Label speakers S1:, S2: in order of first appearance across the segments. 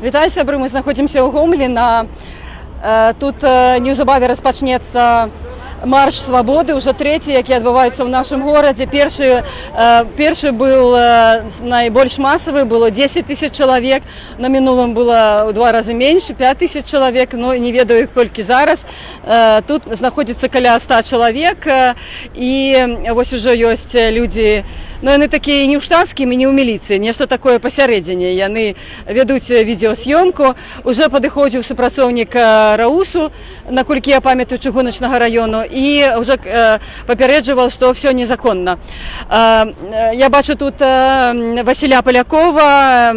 S1: Вітаю, сябры, мы знаходзімся ў Гомелі. Тут неўзабаве распачнецца марш свабоды, уже трэці, які адбываецца ў нашым горадзе. Першы был найбольш масавы, было 10 000 чалавек, на мінулым было ў 2 разы менш, 5 000 чалавек, но не ведаю колькі зараз. Тут знаходзіцца каля 100 чалавек, і вось ужо ёсць людзі, но яны такія не ў штатскім і не ў міліцыі, нешта такое пасярэдзіне. Яны вядуць відеасъёмку. Уже падыходзіў супрацоўнік РАУСу, наколькі я памятаю, чыгуначнага раёну, і уже папярэджваў, што ўсё незаконна. Я бачу тут Васіля Палякова.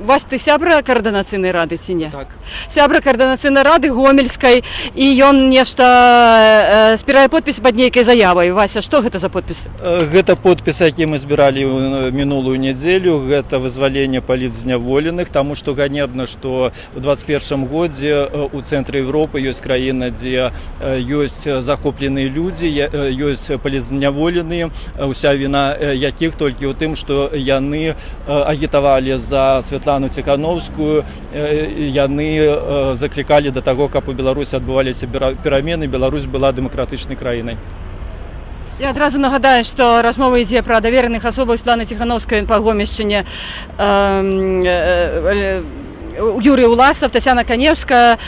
S1: Вась, ты сябра каардынацыйнай рады ці не?
S2: Так.
S1: Сябра каардынацыйнай рады Гомельскай, і ён нешта збірае подпіс пад нейкай заявай. Вася, што гэта за подпіс?
S2: Гэта подпіс, які мы збіралі мінулую нядзелю. Гэта вызваленне палітзняволеных, таму што ганебна, што ў 21 годзе у цэнтры Европы ёсць краіна, дзе ёсць захопленыя людзі, ёсць палітзняволеныя, уся віна якіх толькі ў тым, што яны агітавалі за Святлану Ціхановскую, яны заклікалі да таго, каб у Беларусі адбываліся перамены, Беларусь была дэмакратычнай краінай.
S1: Я адразу нагадаю, што размова ідзе пра давераных асобах Святланы Ціхановскай па Гомельшчыне. Юрий Уласов, Тетяна Каневская,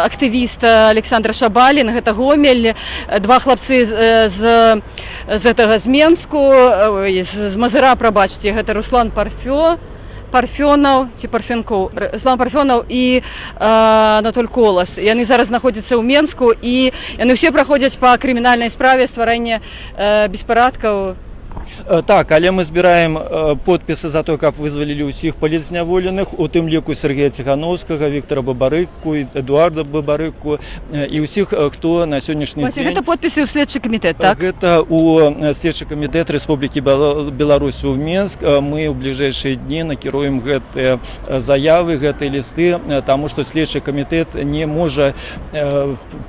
S1: актывіст Александр Шабалін, гэта Гомель, 2 хлапцы з Менску, з Мазыра, прабачце, гэта Руслан Парфёнаў і Анатоль Колас. Яны зараз знаходзяцца ў Менску, і яны ўсе праходзяць па крымінальнай справе стварэння беспарадкаў.
S2: Так, але мы збіраем подпісы за то, каб вызвалілі ўсіх палітзняволеных, у тым ліку Сергея Ціхановскага, Віктора Бабарыку, Эдуарда Бабарыку і ўсіх, хто на сённяшні дзень...
S1: Гэта подпісы ў следчы камітэт, так?
S2: Гэта у следчы камітэт Рэспублікі Беларусь у Менск. Мы ў бліжэйшыя дні накіруем гэтыя заявы, гэтыя лісты, таму што следчы камітэт не можа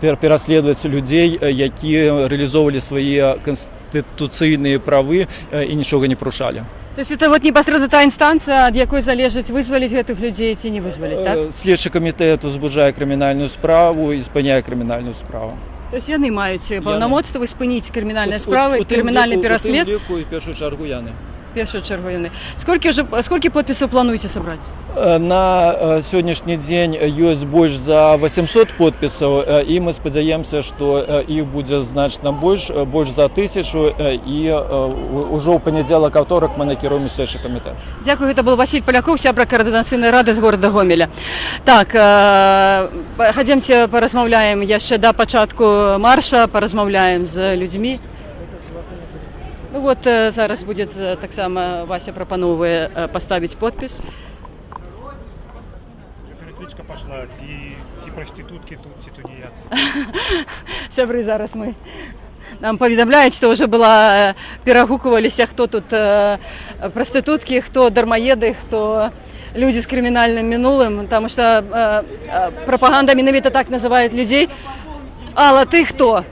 S2: пераследаваць людзей, якія рэалізоўвалі свае конституцыйныя правы і нічога не парушалі.
S1: То есть это вот непасрэдна та інстанцыя, ад якой залежыць вызваліць гэтых людзей ці не вызваліць, так?
S2: Следчы камітэт узбуджае крымінальную справу і спыняе крымінальную справу.
S1: То есть яны маюць паўнамоцтвы спыніць крымінальныя справы, крымінальны пераслед?
S2: У тым ліку і першую чаргу яны.
S1: Першую чаргу яны. Сколькі подпісаў плануеце сабраць?
S2: На сённяшні дзень ёсць больш за 800 подпісаў, і мы спадзяемся, што іх будзе значна больш за 1000, і ўжо ў панядзелак, аўторак мы накіруем у следчы камітэт.
S1: Дзякую, гэта был Васіль Палякоў, сябра каардынацыйнай рады з горада Гомеля. Так, хадземце паразмаўляем яшчэ да пачатку марша, паразмаўляем з людзьмі. Ну вот зараз будет таксама Вася прапановвае паставіць подпіс.
S3: Перекличка пошла, ці проститутки тут, ці тунеядцы.
S1: Сябры, зараз нам паведамляюць, што ўжо была перагукваліся, хто тут прастытуткі, хто дармаеды, хто людзі з крымінальным мінулым, таму што прапаганда менавіта так называет людзей. Алла, ты хто?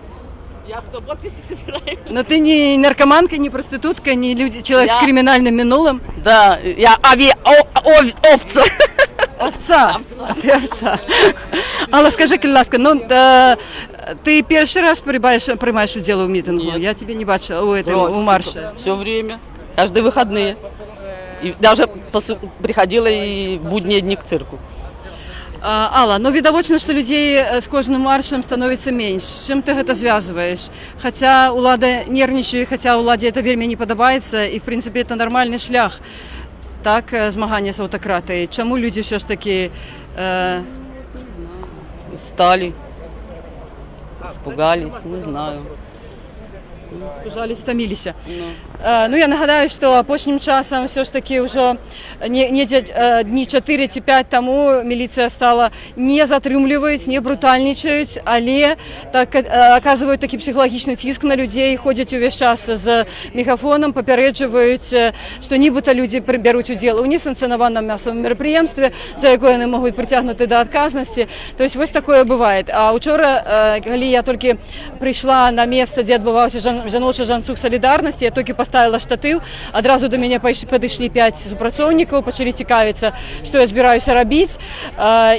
S4: Я кто, подписи собираю?
S1: Но ты не наркоманка, не проститутка, не человек с криминальным минулым.
S4: Да, я овца.
S1: Овца. Ты овца. Алла, скажи, ласка, ну ты первый раз принимаешь удел в митингу?
S4: Нет.
S1: Я тебя не бачила у марша.
S4: Все время, каждые выходные. И даже приходила и будние дни к цирку.
S1: Алла, ну відавочна, што людзей з кожным маршам становіцца менш. З чым ты гэта звязваеш? Хаця ўлада нервнічае, хаця ўладзе это вельмі не падабаецца, і в прынцыпе это нармальны шлях, так, змагання з аўтакратыяй. Чаму людзі ўсё ж такі
S4: устали, испугались, не знаю.
S1: Спужались, стаміліся. Ну, я нагадаю, што апошнім часам ўсё ж такі ўжо дні 4 ці 5 таму міліцыя стала не затрымліваюць, не брутальнічаюць, але так аказваюць такі псіхалагічны ціск на людзей, ходзяць увесь час з мегафонам, папярэджваюць, што нібыта людзі бяруць удзел у несанкцыянаваным масавым мерапрыемстве, за якое яны могуць прыцягнуты да адказнасці. То есть вось такое бывае. А ўчора, калі я толькі прыйшла на месца, дзе адбываўся жаночы жансук салідарнасці, я толькі поставила штатив, одразу до мене підійшли 5 супрацовників, почали цікавитися, що я збираюся робити,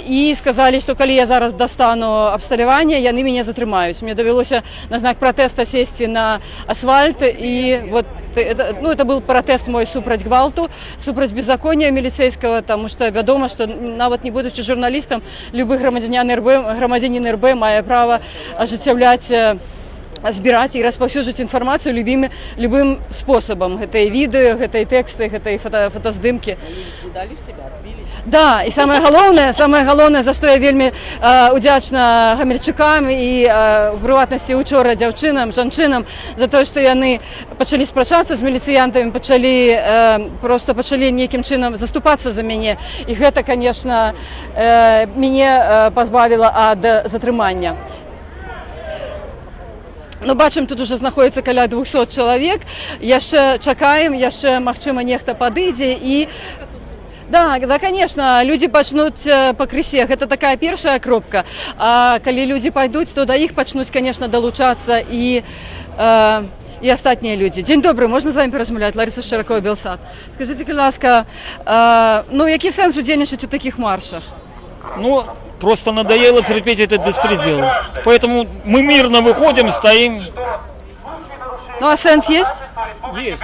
S1: і сказали, що коли я зараз достану обсталювання, вони мене затримають. Мені довелося на знак протесту сісти на асфальт, і от это был протест мой супроть гвалту, супроть беззакония милицейского, тому що відомо, що навіть не будучи журналістом, любой громадянин РБ має право осуществляти, збирати і розповсюджувати інформацію любим способом. Гэта і відео, гэта і тексти, гэта і фотоздимки.
S4: Далі ж тебе відбили.
S1: Да, і самое галоўнае, за што я вельмі удзячна гамельчукам і в прыватнасці учора жанчынам за тое, што яны пачалі спрачацца з міліцыянтамі, пачалі нейкім чынам заступацца за мяне. І гэта, конечно, мяне пазбавіла ад затрымання. Ну, бачым, тут уже знаходіцца каля 200 чалавек. Яшчэ чакаем, яшчэ, магчыма, нехта падыдзе і Да, конечно, люди пачнуць по крысе. Гэта такая першая кропка. А калі люди пойдуць, то да іх пачнуць, конечно, долучацца і астатнія люди. Дзень добры, можна з вами поразмаўляць? Лариса Шчаракова, Белсат. Скажите, калі ласка, які сэнс удзельнічаць у таких маршах?
S5: Ну, просто надоело терпеть этот беспредел. Поэтому мы мирно выходим, стоим.
S1: Ну, а сэнс есть?
S5: Есть.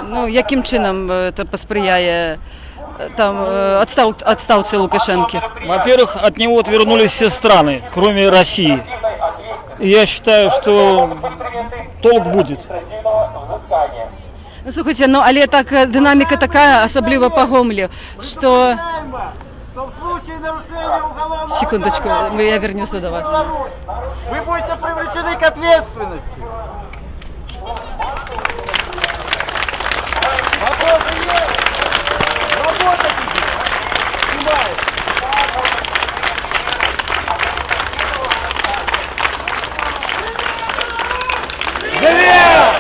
S1: Ну, яким чынам это паспрыяе там отстаўцы Лукашенко?
S5: Во-первых, от него отвернулись все страны, кроме России. И я считаю, что толк будет.
S1: Ну, слухайте, ну, але так динамика такая, особливо по Гомелю, что... Секундочку, я вернусь до вас.
S6: Вы будете привлечены к ответственности. Вопросы есть? Работать идет. Снимает. Вперед!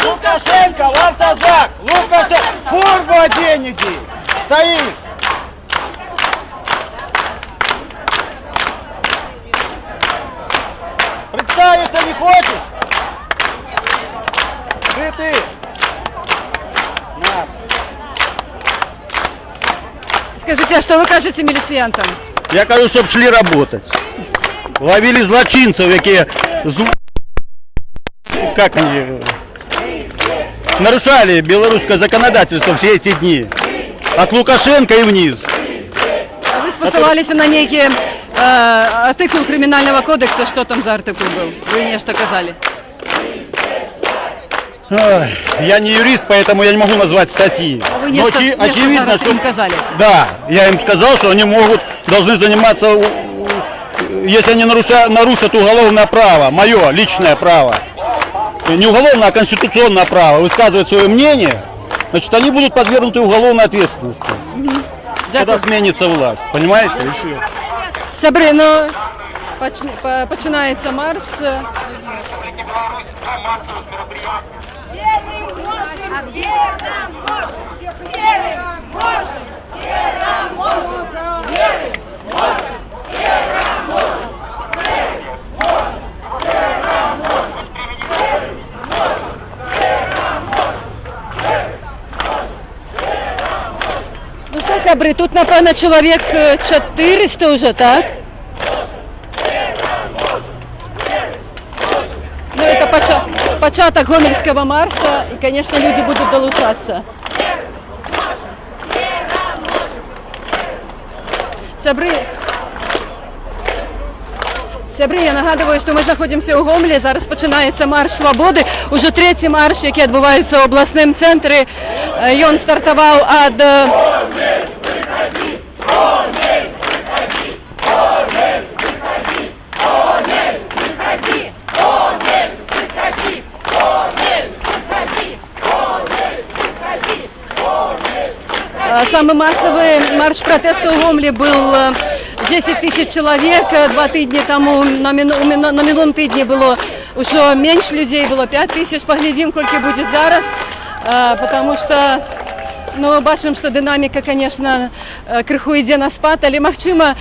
S6: Лукашенко в автозак! Лукашенко! Форму оденете! Стоишь! Представиться не хочешь? Ты! На.
S1: Скажите, а что вы кажете милициянтам?
S6: Я кажу, щоб шли работать. Ловили злочинцев, які как они нарушали белорусское законодательство все эти дни. От Лукашенко и вниз.
S1: А вы спасовались на некий артикул криминального кодекса, что там за артикул был? Вы нечто казали.
S6: Ой, я не юрист, поэтому я не могу назвать статьи.
S1: А вы
S6: Но очевидно, что...
S1: им казали.
S6: Да, я им сказал, что они должны заниматься, если они нарушат уголовное право, мое личное право, не уголовное, а конституционное право, высказывать свое мнение, значит, они будут подвергнуты уголовной ответственности. Когда сменится власть, понимаете? И все.
S1: Сябры, ну, починается марш. Ну что, сябры, тут, напевно, человек 400 уже, так? Ну, это початок гомельского марша, и, конечно, люди будут долучаться. Сябры, я нагадываю, что мы знаходимся ў Гомелі. Зараз пачынаецца марш свабоды. Уже трэці марш, які адбываецца ў абласным цэнтры. Ён стартаваў ад Самый массовый марш протеста в Гомеле был 10 тысяч человек. 2 тижні тому, на минулом тижні было уже меньше людей, было 5 тысяч. Поглядим, сколько будет зараз, потому что ну, бачим, что динамика, конечно, крыху ідзе на спад, але магчыма,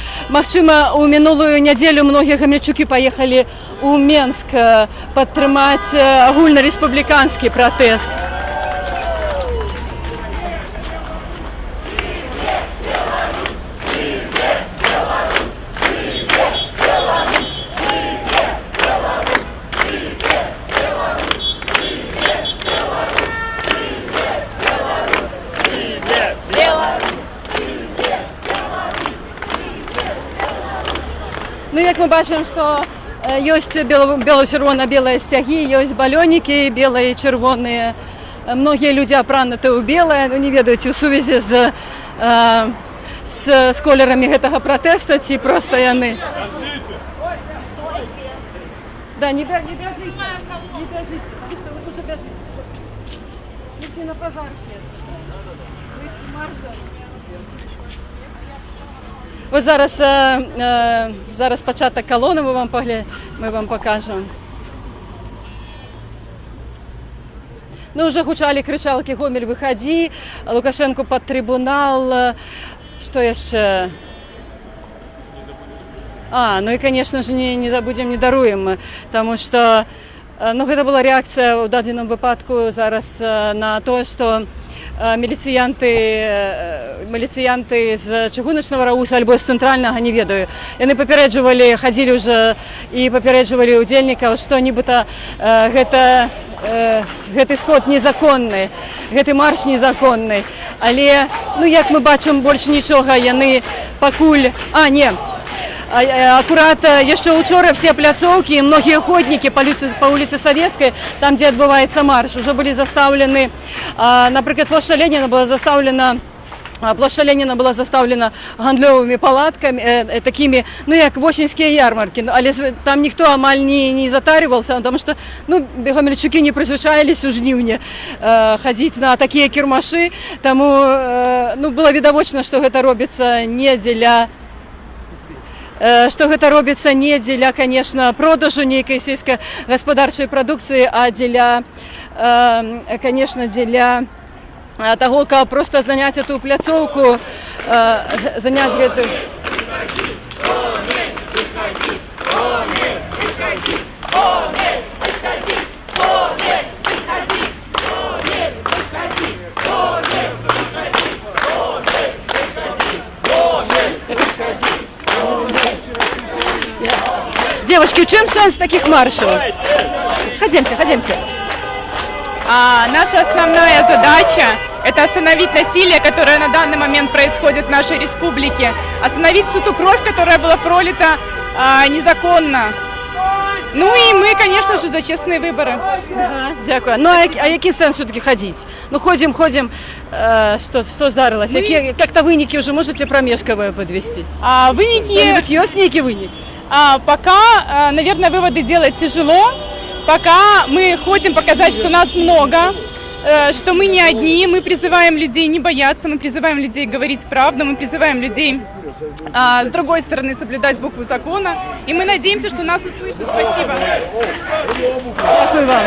S1: у минулую неделю многие гомельчуки поехали у Менск падтрымаць агульнарэспубліканскі протест. Ну, як ми бачимо, що є бело-червоно-белые стяги, є балёнікі, белые, червоныя. Многие люди апрануты ў белое, ну, не ведаюць у сувязі з колерамі гэтага протэста, ці просто яны. Да, не бежите, не бежите, вы уже бежите. Не на пожар все. Вышли марша. Ось зараз початок колони, ми вам покажемо. Ну, вже гучали кричалки «Гомель, виходи», Лукашенко під трибунал, що ще? Ну і, звісно ж, не забудемо, не даруємо, тому що ну, гэта была реакція у дадзеным випадку зараз на то, що міліцыянты з чыгуначнага рауса альбо з цэнтральнага, не ведаю. Яны папярэджвалі, хадзілі ўжо і папярэджвалі ўдзельнікаў, што нібыта гэты сход незаконны, гэты марш незаконны. Але, ну, як мы бачым, больш нічога яны пакуль... Аккурат еще учора все пляцоўкі и многие ходники по улице Советской, там, где отбывается марш, уже были заставлены, например, площадь Ленина была заставлена гандлёвыми палатками, такими, ну, як восеньские ярмарки, але там никто амаль не затаривался, потому что, ну, гомельчуки не призвычаились у жніўні ходить на такие кірмашы, тому, ну, было відавочна, что гэта робіцца не дзеля, конечно, продажу нейкай сельскагаспадарчай прадукцыі, а дзеля, конечно, дзеля того, каб просто заняць эту пляцоўку, заняць гэтую. Девочки, в чем сенс таких маршев? Ходимте.
S7: Наша основная задача – это остановить насилие, которое на данный момент происходит в нашей республике, остановить всю ту кровь, которая была пролита незаконно. Ну и мы, конечно же, за честные выборы.
S1: Дякую. Ну а який сенс все-таки ходить? Ну ходим, что здарилось? Как-то выники уже можете промежковые подвести?
S7: Выники...
S1: Есть некий выник?
S7: Пока, наверное, выводы делать тяжело. Пока мы хотим показать, что нас много, что мы не одни. Мы призываем людей не бояться, мы призываем людей говорить правду, мы призываем людей, с другой стороны, соблюдать букву закона. И мы надеемся, что нас услышат. Спасибо.
S1: Дякую вам.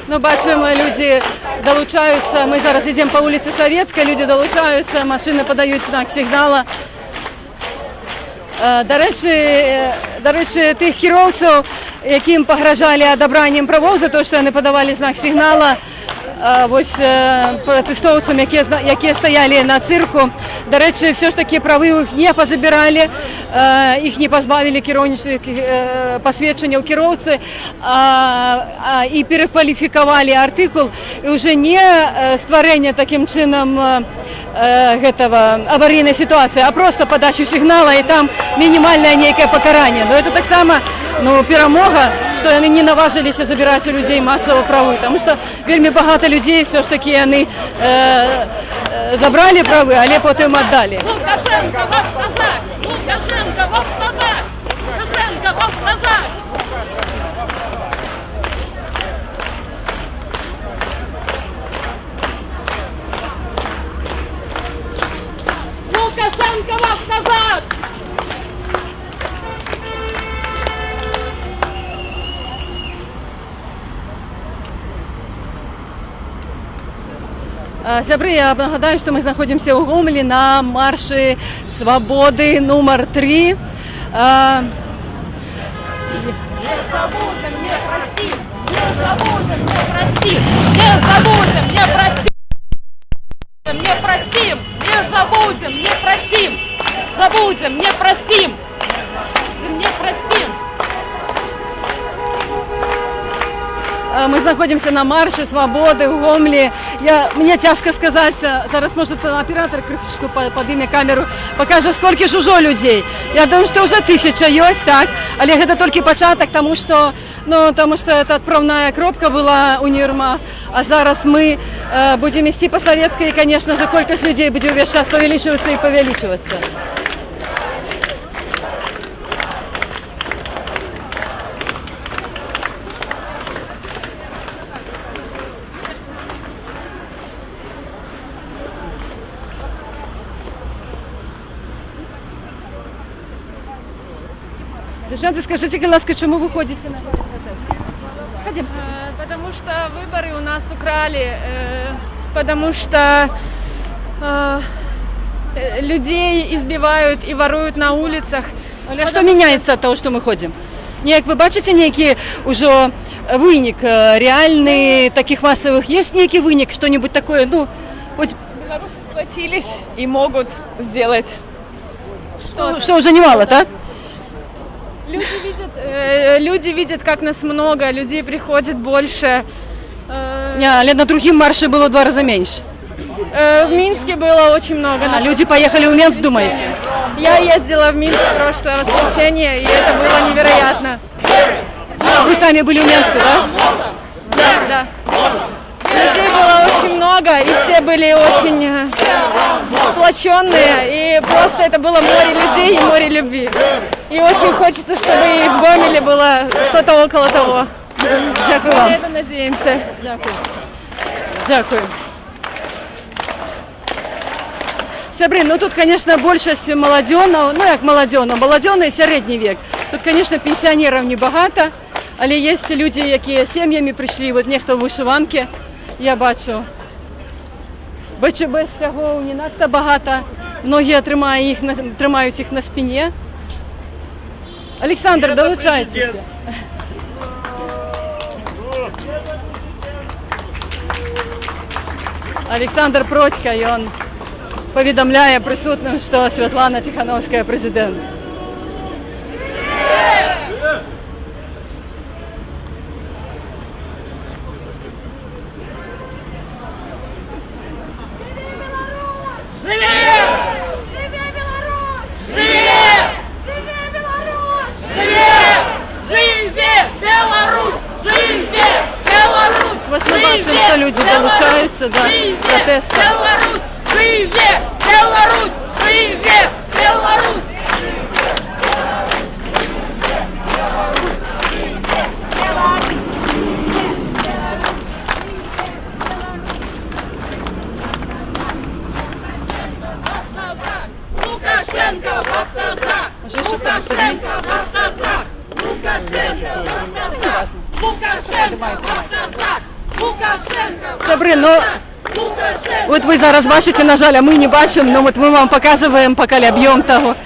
S1: Ну, бачимо, люди долучаються. Ми зараз йдемо по вулиці Советській, люди долучаються, машини подають знак сигнала. До речі, тих кіровців, яким погрожали одобранням правов за те, що вони подавали знак сигнала, ось пратэстоўцам, якія стаялі на цырку. Дарэчы, все ж таки правы іх не пазабіралі, іх не пазбавілі кіроўнічых пасведчанняў кіроўцы і перакваліфікавалі артыкул, і ўжо не стварэнне такім чынам гэтага аварыйнай сітуацыі, а просто падачу сігнала і там мінімальнае нейкае пакаранне. Но это таксама перамога, што яны не наважыліся забіраць у людзей масава правы, таму што вельмі багата людзей все ж таки яны забралі правы, але потым аддалі.
S8: Лукашенко, ваш назад! Лукашенко, ваш назад! Лукашенко, ваш назад! Лукашенко, ваш назад!
S1: Сябры, я нагадаю, што мы знаходзімся ў Гомелі на маршы свабоды нумар 3.
S8: Не забудем, не простим! Не забудем, не простим! Не забудем, не простим! Не простим! Не забудем, не простим! Забудем, не простим! Не простим!
S1: Мы знаходзімся на маршы свабоды ў Гомелі. Мне цяжка сказаць, зараз можа аператор крышку падыме камеру, пакажа, сколькі ж ужо людзей. Я думаю, што ўжо 1000 ёсць, так, але гэта толькі пачатак, таму што это адпраўная кропка была універмаг, а зараз мы будзем ісці па савецкай, і, конечно же, колькасць людзей будзе ўвесь час павялічвацца і павялічвацца. Девчонки, скажите, ласка, чему вы ходите на протест? Пойдемте.
S9: Потому что выборы у нас украли, потому что людей избивают и воруют на улицах.
S1: Але что меняется от того, что мы ходим? Неяк вы бачите некий уже вынік реальный таких массовых? Есть некий вынік, что-нибудь такое? Ну, хоть...
S9: Белорусы сплотились и могут сделать что-то.
S1: Что уже немало, да?
S9: Люди видят, как нас много, людей приходит больше.
S1: Але на другим марше было в 2 раза меньше.
S9: В Минске было очень много.
S1: Люди поехали в Минск, думаете?
S9: Я ездила в Минск в прошлое воскресенье, и это было невероятно.
S1: Вы сами были в Минске, да?
S9: Да. Людей было очень много, и все были очень сплоченные, и просто это было море людей и море любви. И очень хочется, чтобы и в Гомеле было что-то около того.
S1: Дякую вам.
S9: Мы на это надеемся.
S1: Дякую. Дякую. Сябры, ну тут, конечно, большасць маладзёнаў, ну як маладзёнаў, маладзёны і сярэдні век. Тут, конечно, пенсіянераў небагата, але есть людзі, якія сем'ямі прыйшлі, вот нехта ў вышыванкі, я бачу. БЧБ сцягоў не надта багата, многія трымаюць іх на спіне. Александр, долучайцеся. Александр Процька, ён паведамляе прысутным, што Святлана Ціхановская прэзідэнт. Вось мы бачым, што людзі далучаюцца да пратэста.
S8: Беларусь! Живе! Беларусь! Живе! Беларусь! Лукашенко в автозак! Лукашенко в автозак! Лукашенко в автозак! Лукашенко в автозак! Лукашенко!
S1: Сябры, ну, вот вы зараз бачите, на жаль, а мы не бачим, но вот мы вам показываем пока объем того.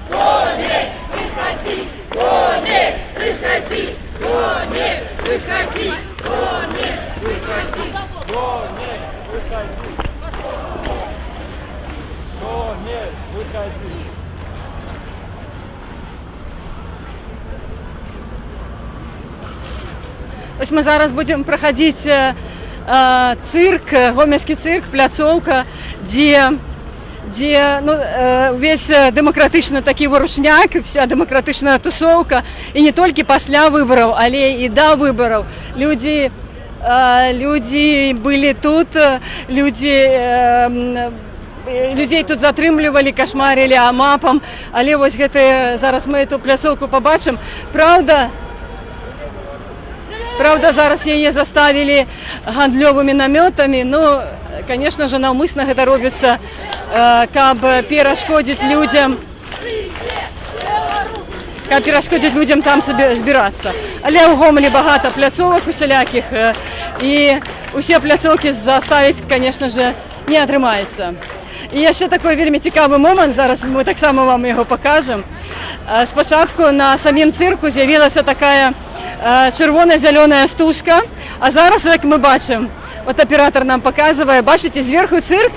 S8: Гомель, выходи! Гомель, выходи! Гомель, выходи! Гомель, выходи!
S1: Ось ми зараз будемо проходити цирк, гомельский цирк, пляцовка, где ну, весь демократичний такий ворушняк, вся демократична тусовка, і не тільки після виборів, але і до виборів. Люди были тут, людей тут затрымлівалі, кашмарілі амапам, але вось гэта, зараз мы эту пляцоўку побачым. Правда, зараз яе заставілі гандлёвымі намётамі, но, конечно же, наўмысна гэта робіцца, каб перашкодзіць людзям там сабе збірацца. Але ў Гомелі багата пляцовак усялякіх, і усе пляцоўкі заставіць, конечно же, не атрымаецца. І яшчэ такой вельмі цікавы момант, зараз мы таксама вам яго пакажам. Спачатку на самім цырку з'явілася такая чырвона-зялёная стужка, а зараз, як мы бачым, вот аператор нам паказвае, бачыце, зверху цырк,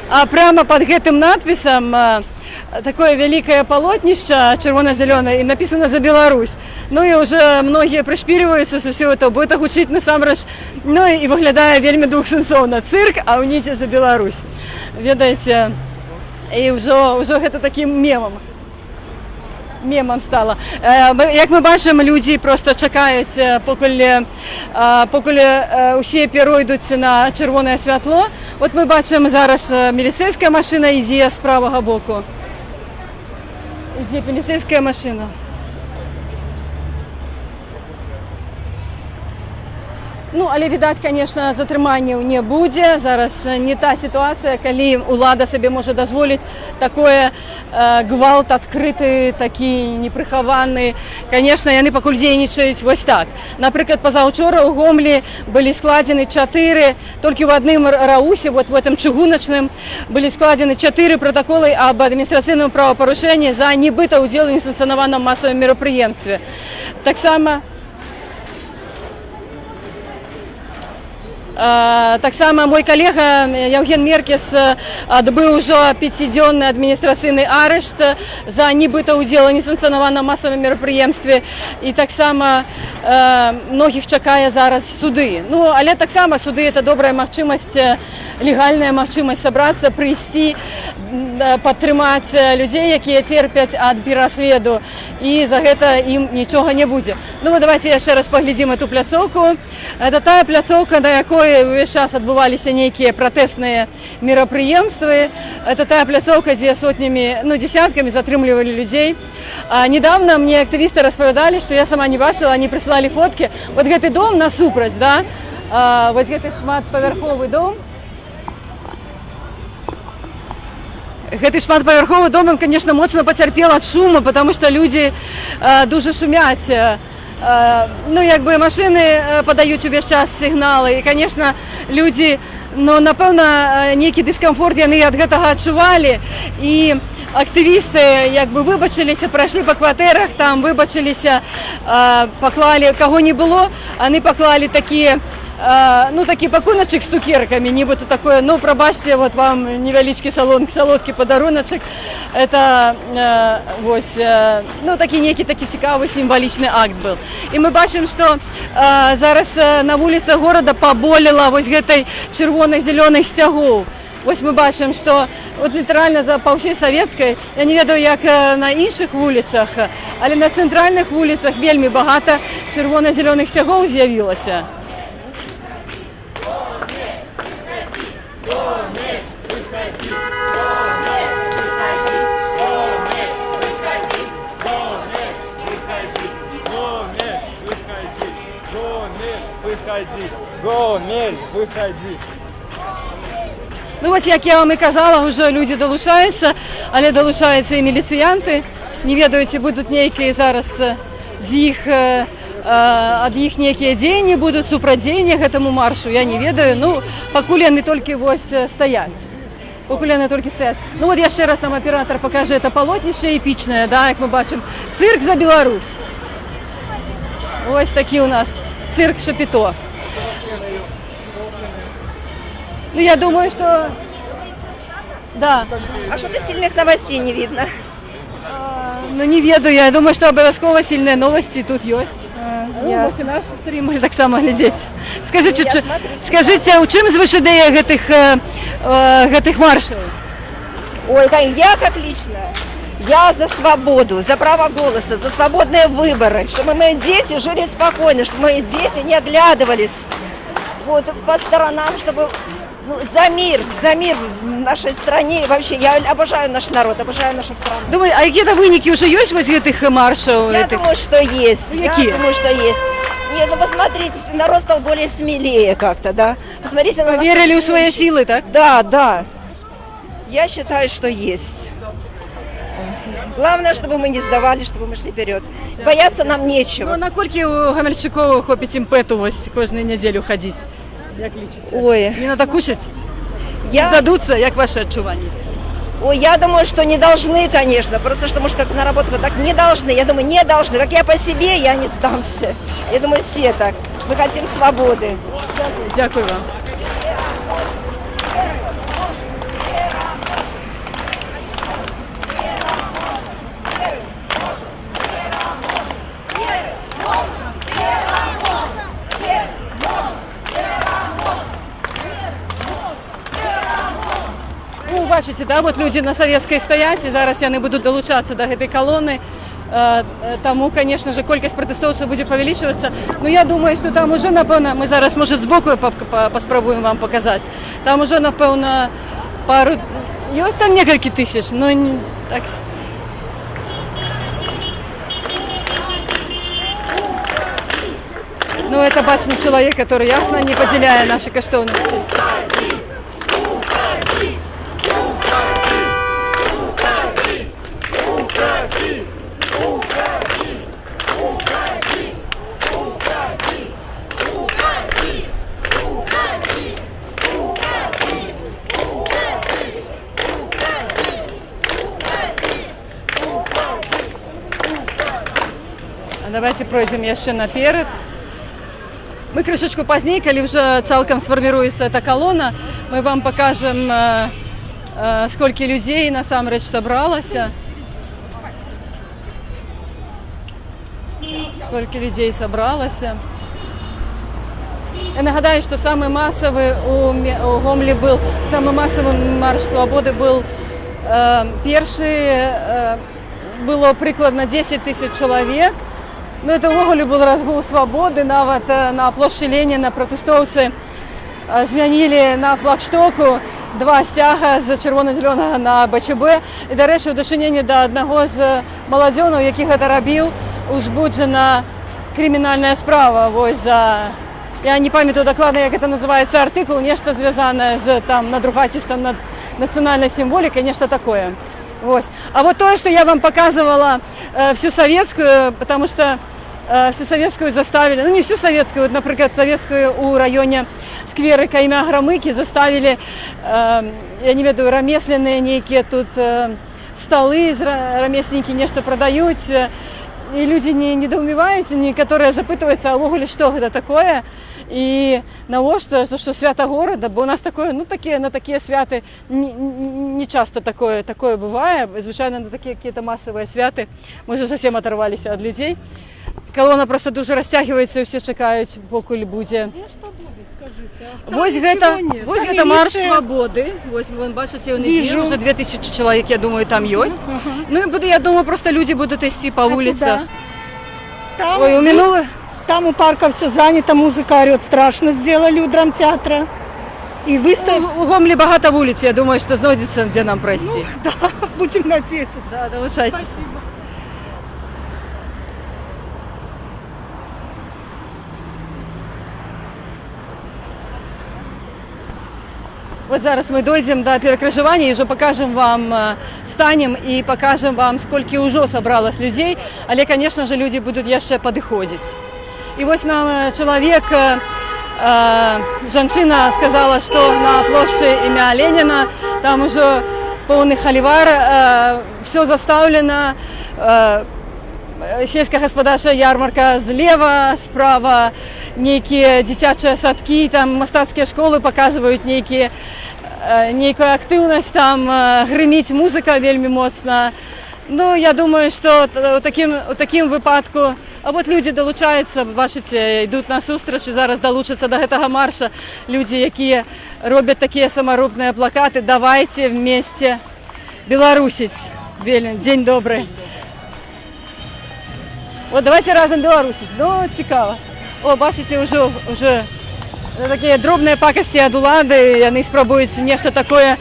S1: а прямо под гэтым надпісам такое вялікае палотнішча чырвона-зялёнае, і написано «За Беларусь». Ну і уже многія прышпільваюцца са ўсё это, бо это гучыць насамрэч, ну і выглядае вельмі двухсэнсоўна. Цырк, а ўнізе «За Беларусь». Ведаеце, і ўжо гэта такім мемам стала. Як мы бачым, людзі просто чакаюць, покуль усе перайдуць на чырвонае святло. Вот мы бачым, зараз міліцэйская машына ідзе з правага боку. Ідзе міліцэйская машына. Ну, але, відаць, конечно, затрыманняў не будзе. Зараз не та сітуацыя, калі ўлада сабе можа дазволіць такое гвалт адкрыты, такі непрыхаваны. Конечно, яны пакуль дзейнічаюць вось так. Напрыклад, пазаўчора ў Гомлі былі складзены 4, толькі ў адным раусе, вот в этом чыгуначным, былі складзены 4 протаколы аб адміністрацыйным правапарушэнні за нібыта ўдзел у несанкцыянаваным масавым мерапрыемстве. Таксама мой калега Яўген Меркес адбыў ужо 5-дзённы адміністрацыйны арышт за нібыта ўдзел у несанкцыянаваным масавым мерапрыемстве, і таксама многіх чакае зараз суды. Ну, але таксама суды — это добрая магчымасць, легальная магчымасць сабрацца, прыйсці, падтрымаць людзей, якія церпяць ад пераследу, і за гэта ім нічога не будзе. Ну, давайте яшчэ раз паглядзім эту пляцоўку. Это тая пляцоўка, на якой увесь час адбываліся нейкія пратэсныя мерапрыемствы. Это тая пляцоўка, дзе сотнямі, ну, десяткамі затрымлівалі людзей. Недавно мне актывісты распавядалі, што я сама не бачыла, они прыслалі фоткі. Вот гэты дом насупраць, да? Вось гэты шматпавярховы дом. Гэты шматпавярховы дом, он, конечно, моцна пацярпел ад шуму, потому что люди дуже шумяць. Ну, як бы машыны падаюць увесь час сігналы, і, конечно, людзі, ну, напэўна, нейкі дыскамфорт яны ад гэтага адчувалі, і актывісты, як бы, выбачыліся, прайшлі па кватэрах, там выбачыліся, паклалі, каго не было, яны паклалі такія, ну, такі пакуначак з цукеркамі, нібыта такое, ну, прабачце, вот вам невялічкі салодкі падаруначак. Это, вось, ну, такі нейкі такі цікавы сімвалічны акт был. І мы бачым, што зараз на вуліцах горада паболела вось гэтай чырвона-зялёных сцягоў. Вось мы бачым, што вот літаральна па ўсей Савецкай, я не ведаю, як на іншых вуліцах, але на цэнтральных вуліцах вельмі багата чырвона-зялёных сцягоў з'явілася.
S2: Гомель, выходи.
S1: Ну, вось, як я вам і казала, уже люди долучаюцца, але долучаюцца і міліцыянты. Не ведаю, ці будуць нейкія зараз з іх, ад іх нейкія дзеянні будуць, супрацьдзеянне гэтаму маршу, я не ведаю. Ну, пакуль яны толькі вось стаяць. Пакуль яны толькі стаяць. Ну, вот яшчэ раз нам аператор пакажа это палотнішча эпічнае, да, як мы бачым. Цырк за Беларусь. Ось такі у нас цирк Шапито. Ну, я думаю, Да.
S10: А что-то сильных новостей не видно.
S1: Ну не ведаю, я думаю, что обов'язково сильні новості тут є. Можете наш стрім можна так само глядіти. Скажіть, у чим звиш ідея гэтых маршів?
S10: Ой, я как лично, я за свободу, за право голоса, за свободные выборы, чтобы мои дети жили спокойно, чтобы мои дети не оглядывались вот, по сторонам, чтобы за мир в нашей стране. И вообще, я обожаю наш народ, обожаю нашу страну.
S1: Думаю, а які-то виніки вже є ось гэтых маршів?
S10: Я думаю, что есть.
S1: Какие?
S10: Я думаю, что есть. Нет, ну посмотрите, народ стал более смелее как-то, да? Посмотрите на
S1: Поверили
S10: наших
S1: у свои
S10: женщин.
S1: силы, так?
S10: Да, да. Я считаю, что есть. Главное, чтобы мы не сдавали, чтобы мы шли вперед. Бояться нам
S1: Ну,
S10: нечего.
S1: а наколькі у Гамельчукова хопить імпету ось кожну неділю ходити? Як лічиться?
S10: Ой,
S1: Не надокучить?
S10: я,
S1: Дадуться? Як ваше відчування?
S10: я думаю, что не должны, конечно. Просто что, может, как на работу так не должны. Я думаю, не должны. Как я по себе, я не сдамся. Я думаю, все так. Мы хотим свободы.
S1: Дякую вам. Ну, бачите, да, от люди на Советській стоять, і зараз яны будуть долучатися до гэтай колони. Тому, звісно ж, кількість протестовців буде повеличуватися. Ну, я думаю, що там уже, напевно, ми зараз, може, збоку поспробуємо вам показати. Там уже, напевно, пару... Є там декілька тисяч, но не так... Ну, это бачный человек, который ясно не поделяя наши коштовности. Давайте пройдем еще наперед. Мы крышечку позднее, когда уже цалком сформируется эта колонна, мы вам покажем, сколько людей насамрэч собралось. Сколько людей собралось. Я нагадаю, что самый массовый у Гомлі был, самый массовый марш свободы был перший, было прикладно 10 тысяч человек. Ну, это ўвогуле был разгул свободы, нават на площади Ленина протестовцы змянили на флагштоку два сцяга з чырвона-зялёнага на БЧБ. І, дарэчы, у дачыненні да аднаго з маладзёнаў, які гэта рабіў, узбуджана крымінальная справа. Вось за... Я не памятаю дакладна, як это называецца артыкул, нешта звязанае з там надругательством над нацыянальнай сімволікай, нешта такое. Вот. А вот то, что я вам показывала всю советскую, потому что всю советскую заставили, ну не всю советскую, вот, например, советскую у районе сквера Каймя Громыки заставили, я не ведаю, рамесленные некие тут столы, рамесленники нечто продают, и люди не недоумевают, некоторые запытываются, а вогуле, что это такое, і навошта, що свято города, бо у нас такое, ну такі, на такі святи не часто такое буває, звичайно, на такі якісь масові святи ми вже зовсім оторвалися від людей. Колона просто дуже розтягується і всі чекають, поки буде. Ось гэта марш свободи. Ось ви бачите, він іде, вже 2000 чоловік, я думаю, там є. Ну і буде, я думаю, просто люди будуть йти по вулицях. Ой, у минулых...
S11: Там у парка все занято, музыка орет страшно, сделали у драмтеатра. И выставка...
S1: У Гомлі багато вулиць, я думаю, що знайдеться, де нам пройти.
S11: Ну, да, будем надеяться.
S1: Да, долучайтесь.
S11: Спасибо.
S1: Вот зараз мы дойдем до перекрыжевания и уже покажем вам, станем и покажем вам, сколько уже собралось людей. Але, конечно же, люди будут еще подходить. И вот нам человек, женщина сказала, что на площади имя Ленина, там уже полный холивар, все заставлено, сельскохосподарчая ярмарка злева, справа некие детячие садки, там мастацкие школы показывают некие нейкая актыўнасць, там грыміць музыка вельмі моцна. Ну, я думаю, што у такім выпадку, а вот людзі далучаюцца, бачыце, ідуць на сустрач і зараз далучацца да гэтага марша. Людзі, якія робяць такія самаробныя плакаты, давайте вместе беларусіць. Дзень добры. Вот давайте разам беларусіць. Ну, цікава. О, бачыце, уже такія дробныя пакасці ад улады, яны спрабуюць нешта такое,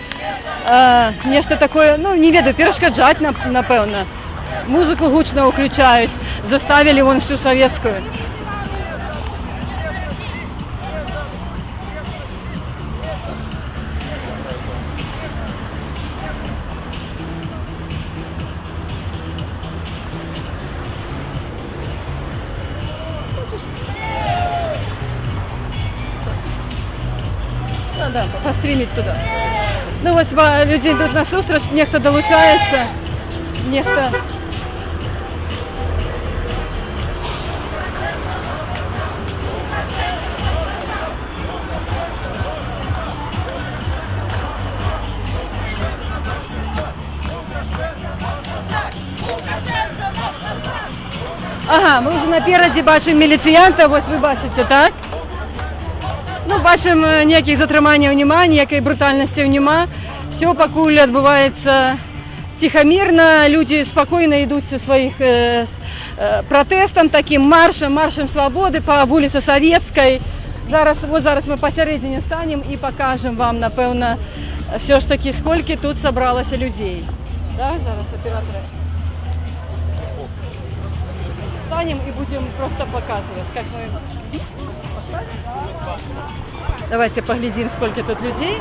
S1: ну, не ведаю, перашкаджаць, напэўна. Музыку гучна ўключаюць, заставілі вон всю савецкую. Да, постріміць туди. Ну, ось люди йдуть на зустріч, нехто долучається, нехто... Ага, ми вже напереді бачимо міліціянта, ось ви бачите, так? Ну, бачимо, ніяких затрыманняў нема, ніякай брутальнасці нема. Все пакуль адбываецца ціхамірна, людзі спакойна ідуць са сваіх пратэстам, такім маршам свабоды па вуліцы Савецкай. Зараз мы пасярэдзіне станем і пакажам вам, напэўна, все ж таки, сколькі тут сабралася людзей. Да, зараз аператора. Станем и будем просто показывать, как мы... Давайте поглядим, сколько тут людей.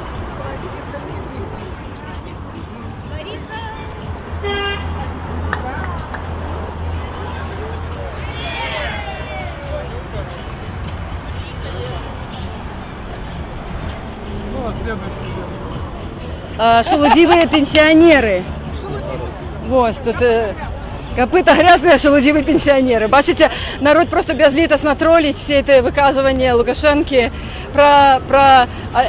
S1: Шелудивые пенсионеры. Вот, тут... Копыта грязные, шелудивые пенсионеры. Бачите, народ просто безлітасно троллить все это выказывания Лукашенки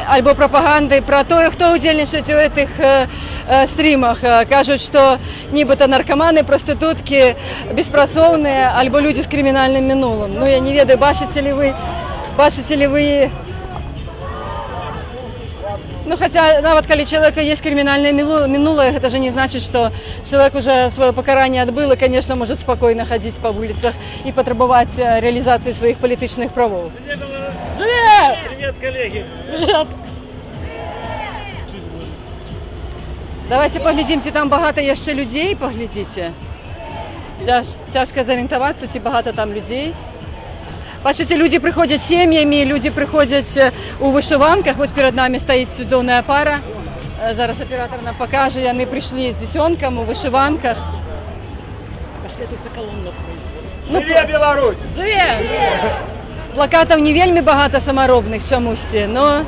S1: альбо пропаганды, про то, хто удзельнічаць у этих стримах. Кажуть, что нібыта наркоманы, проститутки, беспрацоўныя, альбо люди с криминальным минулым. Ну, я не ведаю, бачите ли вы... Ну, хотя, нават калі человека есть криминальное минулое, это же не значит, что человек уже свое покарание отбыл и, конечно, может спокойно ходить по улицах и потребовать реализации своих политических правов.
S5: Привет! Привет, коллеги! Привет!
S1: Давайте поглядимте, там багато яшчэ людей, поглядите. Тяжко зорієнтуватися, ці багато там людей. Бачите, люди приходять сім'ями, люди приходять у вишиванках. Ось перед нами стоїть цудовна пара. Зараз оператор нам покаже. Вони прийшли з дитинком у вишиванках.
S5: Пошли тут за колонну.
S1: Ну,
S5: Живе Білорусь!
S1: Живе! Плакатів не вельми багато саморобних чомусь, но...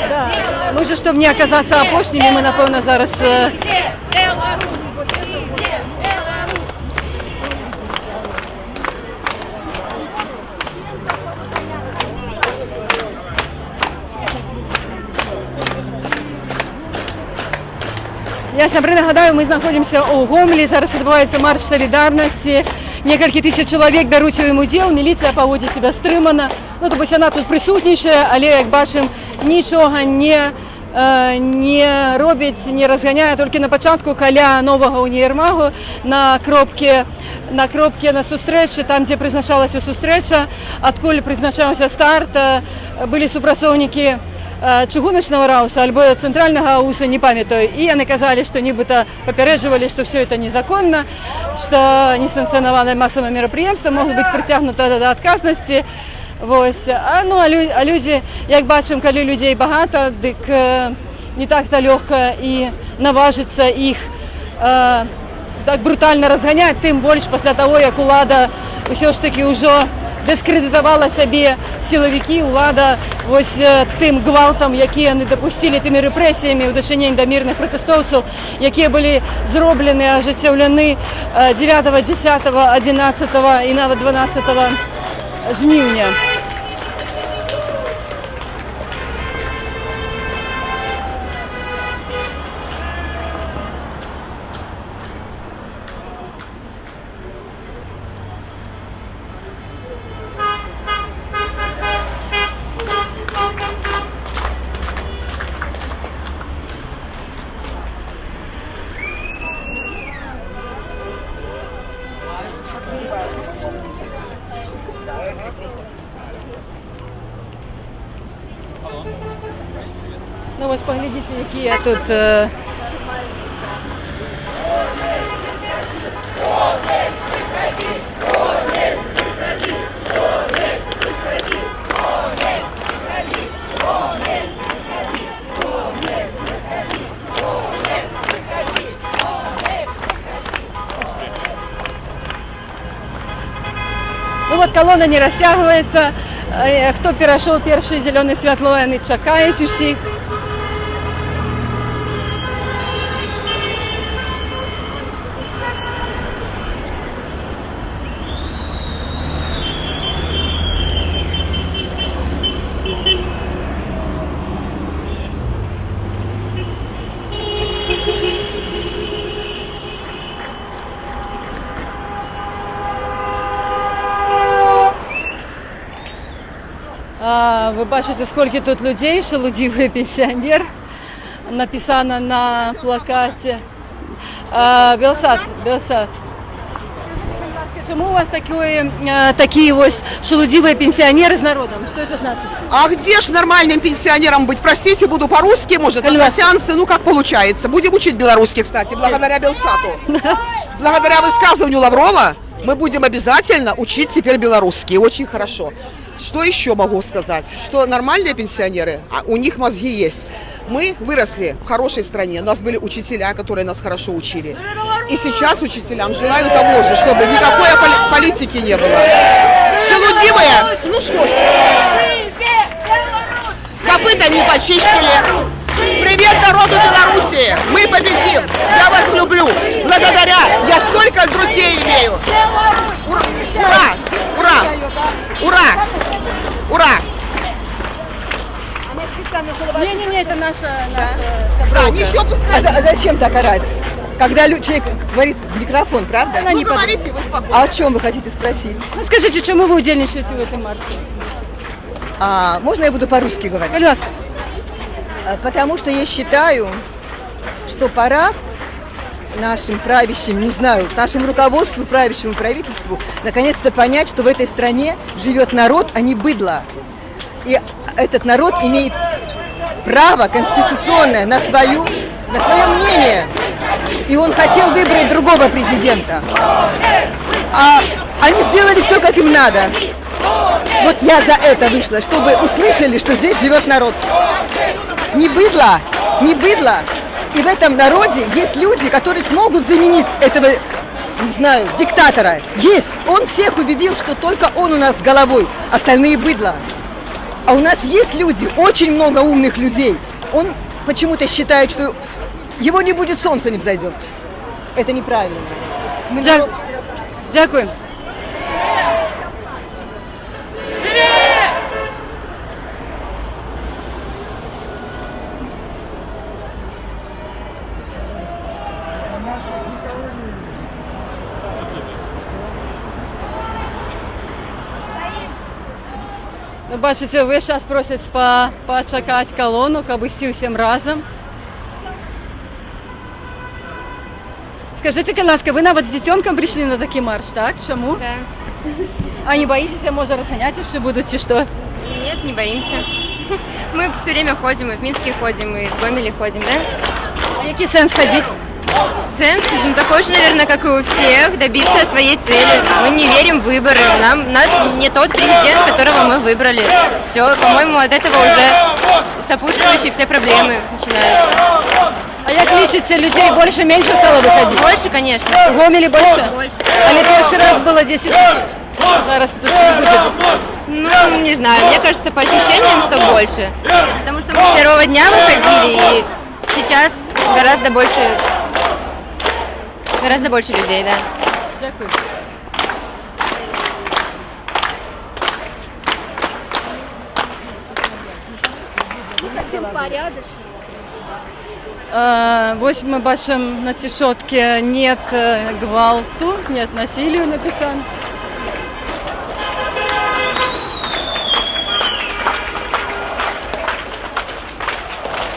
S1: Да. Мы же, чтобы не оказаться опошними, мы, напевно, зараз... Я сябры нагадаю, мы знаходимся у Гомелі, зараз адбываецца марш солідарнасці. Некалькі тысяч чалавек бяруць у ім удзел, міліцыя паводзіць себя стрымана. Ну, то бось яна тут прысутнічае, але, як бачым, нічога не робіць, не разганяе. Толькі на пачатку каля новага універмагу на кропке на сустрэчы, там, дзе прызначалася сустрэча, адкуль прызначаўся старт, былі супрацоўнікі чыгуначного рауса альбо центрального ауса, не памятаю, и они казали, что нібыта папярэджвалі, что все это незаконно, что несанкцыянаванае массовое мерапрыемства могут быть притягнуты до отказности. Вось. А люди, як бачым, калі людей багато, дык не так-то легко и наважиться их так брутально разгонять, тым больше после того, як улада ўсё ж таки ўжо дискредитувала себе силовики, влада ось тим гвалтом, які вони допустили, тими репресіями у дошенень до мирних протестовців, які були зроблені, ожитовлені 9, 10, 11 і навіть 12 жнивня. Ну ось поглядіть, які я тут. Ну вот колонна не растягивается. Хто перейшов перший зелене світло, вони чекають усіх. Ви бачите, скільки тут людей, шелудивий пенсіонер, написано на плакаті. Белсад. Чому у вас такі ось шелудивые пенсионеры с народом? Что это значит?
S12: А где ж нормальным пенсионерам быть? Простите, буду по-русски, может, на сеансы, ну как получается. Будем учить белорусский, кстати, благодаря Белсату. Благодаря высказыванию Лаврова мы будем обязательно учить теперь белорусский. Очень хорошо. Что еще могу сказать? Что нормальные пенсионеры, у них мозги есть. Мы выросли в хорошей стране, у нас были учителя, которые нас хорошо учили. И сейчас учителям желаю того же, чтобы никакой политики не было. Шелудивые, ну что ж, копыта не почистили. Привет народу Беларуси! Мы победим! Я вас люблю! Благодаря! Я столько друзей имею! Ура! Ура! Ура! Ура!
S1: Не, это наша
S12: Да, ничего, пускай.
S10: А зачем так орать? Когда человек говорит в микрофон, правда?
S12: Вы говорите, вы спокойно.
S10: А о чем вы хотите спросить?
S1: Ну скажите, чему вы удельничаете в этом марше?
S10: Можно я буду по-русски говорить?
S1: Пожалуйста.
S10: Потому что я считаю, что пора нашим правящим, не знаю, нашему руководству, правящему правительству, наконец-то понять, что в этой стране живет народ, а не быдло. И этот народ имеет право конституционное на свое мнение. И он хотел выбрать другого президента. А они сделали все, как им надо. Вот я за это вышла, чтобы услышали, что здесь живет народ. Не быдло, не быдло. И в этом народе есть люди, которые смогут заменить этого, не знаю, диктатора. Есть. Он всех убедил, что только он у нас с головой, остальные быдло. А у нас есть люди, очень много умных людей. Он почему-то считает, что его не будет, солнце не взойдет. Это неправильно.
S1: Дякую. Ну, бачите, ви зараз просять почекати колону, аби всі всім разом. Скажите, ласка, вы навіть з дитинком прийшли на такий марш, так? Чому?
S9: Да.
S1: А не боитесь, може розганятися, що будуть, чи що?
S9: Нет, не боимся. Мы все время ходим, и в Минске ходим, и в Гомеле ходим, да?
S1: А який сенс ходити?
S9: Сенс такой же, наверное, как и у всех, добиться своей цели. Мы не верим в выборы. У нас не тот президент, которого мы выбрали. Все, по-моему, от этого уже сопутствующие все проблемы начинаются.
S1: А як лічиться, людей больше-меньше стало выходить?
S9: Больше, конечно.
S1: В Гомеле больше?
S9: Больше.
S1: А ли перший раз было 10 тысяч? Зараз тут не будет?
S9: Ну, не знаю, мне кажется, по ощущениям, что больше. Потому что мы с первого дня выходили, и сейчас гораздо больше людей, да.
S1: Дякую. Ось ми бачимо на цій шотці «Нет гвалту», «Нет насилию» написано.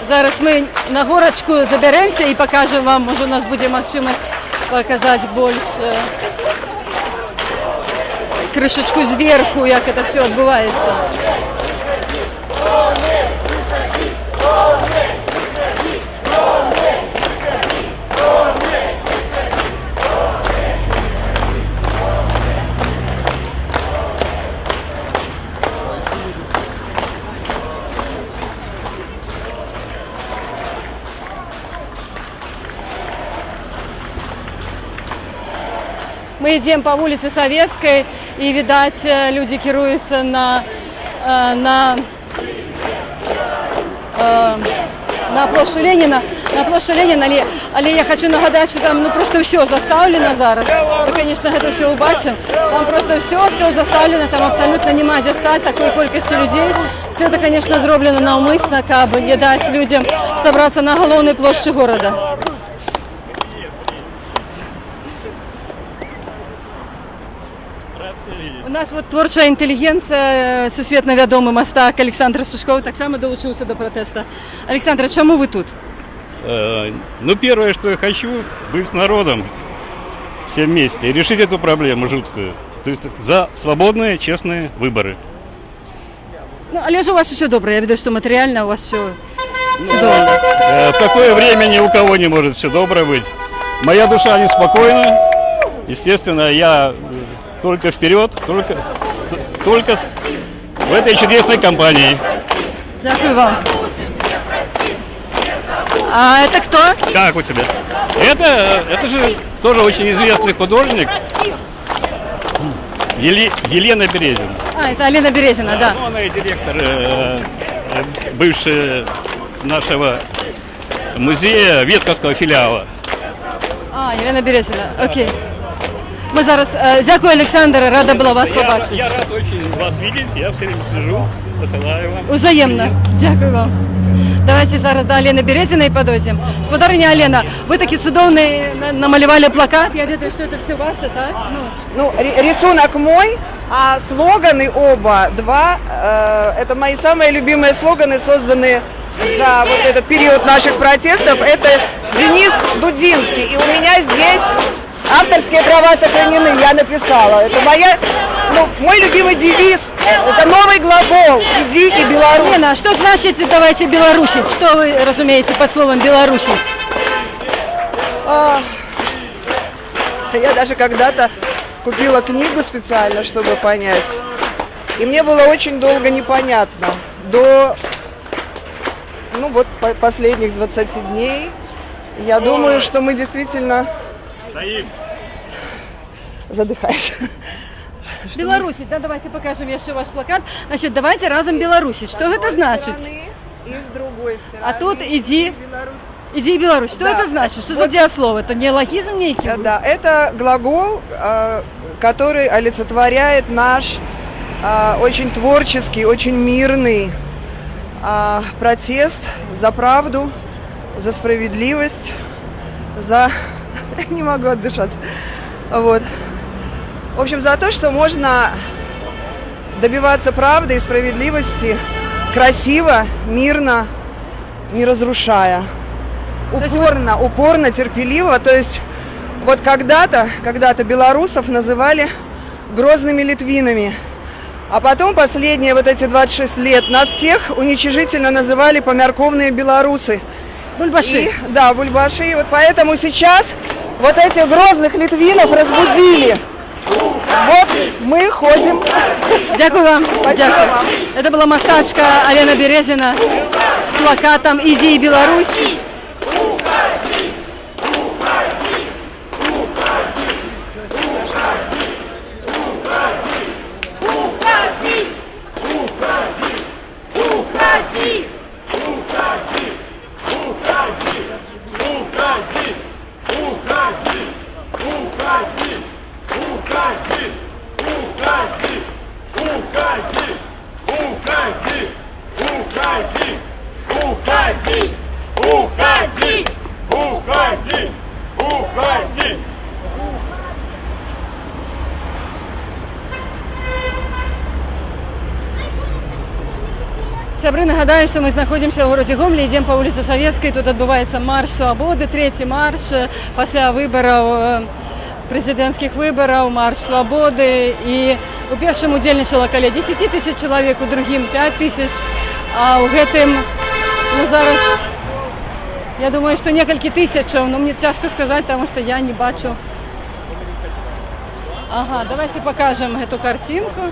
S1: Зараз ми на горочку заберемося і покажемо вам, може у нас буде можливість показати більше кришечку зверху, як це все відбувається. Мы идем по улице Советской, и, видать, люди кируются на площадь Ленина. На площадь Ленина, але я хочу нагадать, что там просто все заставлено зараз. Вы, конечно, это все убачим. Там просто все заставлено, там абсолютно нема де стать такой кількості людей. Все это, конечно, зроблено навмисно, аби не дать людям собраться на головной площади города. У нас вот творча інтелігенція, всесвітньо відомий мастак Олександр Сушков так само долучився до протесту. Олександр, чому ви тут?
S13: Ну, первое, что я хочу, быть с народом все вместе и решить эту проблему жуткую. То есть за свободные, честные выборы.
S1: Ну, але ж у вас все добре, я видаю, что материально у вас все добре.
S13: В такое время ни у кого не может все добро быть. Моя душа неспокойна. Естественно, я только вперед, только в этой чудесной компании.
S1: Дякую вам. А это кто?
S13: Как у тебя? Это же тоже очень известный художник. Елена Березина.
S1: А, это Алена Березина, да.
S13: Ну, она и директор бывшего нашего музея, Ветковского филиала.
S1: А, Елена Березина, окей. Ми зараз, дякую, Олександр, рада була вас побачити.
S13: Я рад очень вас видеть, я все время слежу, посылаю вам.
S1: Взаємно, дякую вам. Давайте зараз до Алены Березиной подойдем. Сподарыня Алена, вы такие чудовные намалевали плакат, я думаю, что это все ваше, да?
S14: Ну, рисунок мой, а слоганы оба, два, это мои самые любимые слоганы, созданные за вот этот период наших протестов. Это Денис Дудзинский, и у меня здесь авторские права сохранены, я написала. Это мой любимый девиз, это новый глагол «Иди и Беларусь».
S1: Лена, а что значит «давайте белорусить»? Что вы разумеете под словом «белорусить»?
S14: Я даже когда-то купила книгу специально, чтобы понять. И мне было очень долго непонятно. До последних 20 дней. Я думаю, что мы действительно... Задыхаюсь.
S1: Белорусить, да, давайте покажем еще ваш плакат. Значит, давайте разом белорусить. Что это значит?
S14: И с другой стороны.
S1: А тут иди Беларусь. Что это значит? Что за диаслов? Это неологизм некий?
S14: Да, это глагол, который олицетворяет наш очень творческий, очень мирный протест за правду, за справедливость, за... Не могу отдышаться. Вот. В общем, за то, что можно добиваться правды и справедливости красиво, мирно, не разрушая. Упорно, терпеливо. То есть вот когда-то белорусов называли грозными литвинами. А потом последние вот эти 26 лет нас всех уничижительно называли помярковные белорусы.
S1: Бульбаши.
S14: Да, бульбаши. И вот поэтому сейчас вот этих грозных литвинов разбудили. Вот мы ходим.
S1: Дякую вам. Дякую. Это была мастачка Алена Березина с плакатом «Иди, Беларусь». Сябры, нагадаю, что мы находимся в городе Гомеле, идем по улице Советской, тут отбывается марш свободы, третий марш после выборов, президентских выборов, марш свободы. И у першым удзельнічала каля 10 тысяч человек, у другим 5 тысяч, а у гэтым, ну, зараз, я думаю, что некалькі тысячаў, но мне тяжко сказать, потому что я не бачу. Ага, давайте покажем эту картинку.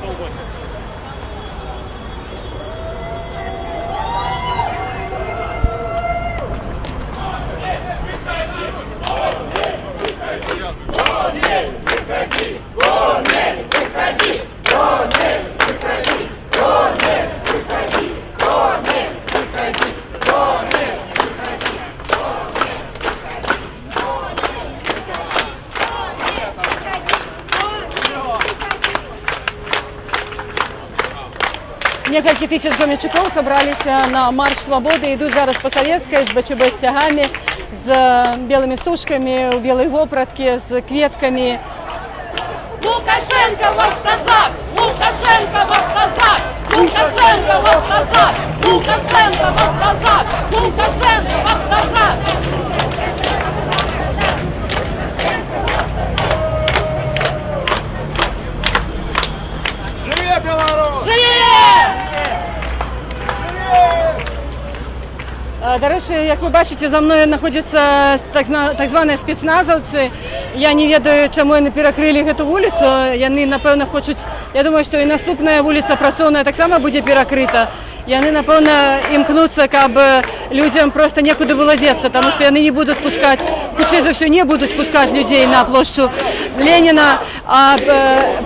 S1: Некалькі тысяч гомельчуков собрались на марш свободы, идут зараз по Советской с БЧБ стягами, с белыми стужками, у белой вопратки, с кветками.
S8: Лукашенко ваш казак! Лукашенко ваш казак! Лукашенко ваш казак! Лукашенко ваш казак! Лукашенко ваш казак!
S3: Живе Беларусь!
S1: До речі, як ви бачите, за мною знаходяться так звані спецназовці. Я не ведаю, чому вони перекрили гэту вулицю. Вони, напевно, хочуть, я думаю, що і наступна вулиця Працовна так само буде перекрита. І вони, напевно, імкнуться, каб людям просто некуди було деться, тому що вони не будуть пускати, хутчэй за все, не будуть пускати людей на площадь Леніна, а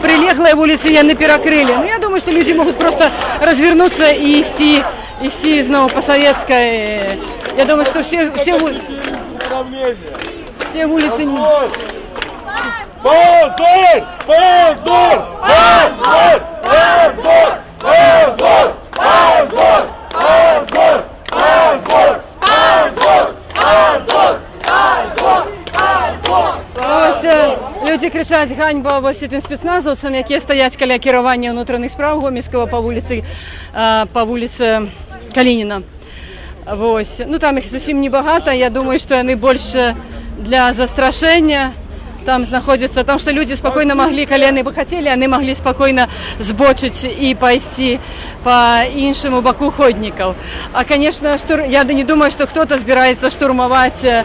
S1: прилеглые вулиці вони перекрили. Ну, я думаю, що люди можуть просто розвернутися і идти снова по Советской. Я думаю, что все улицы...
S3: Позор! Позор! Позор! Позор! Позор! Позор! Позор! Позор! Позор! Позор! Позор! Позор!
S1: Ось люди кричать ганьба ось цим спецназовцям, які стоять каля керування внутрішніх справ Гомельського по вулиці Калініна. Ось. Ну там їх зовсім небагато, я думаю, що вони більше для застрашення там знаходяться, тому що люди спокійно могли, коли вони б хотіли, вони могли спокійно збочити і пойти по іншому боку ходників. А, звісно, я не думаю, що хтось збирається штурмувати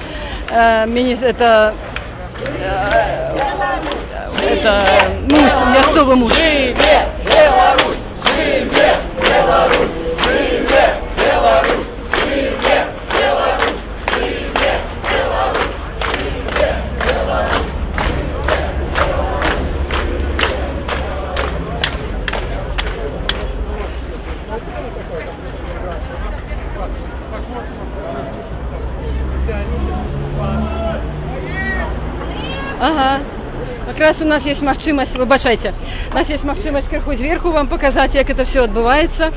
S1: это мус, мясовый мус.
S8: Живе Беларусь! Живе Беларусь! Живе Беларусь! Живе Беларусь! Живе Беларусь! Живе Беларусь!
S1: Ага. Якраз у нас є можливість, вибачайте, у нас є можливість криху зверху вам показати, як це все відбувається.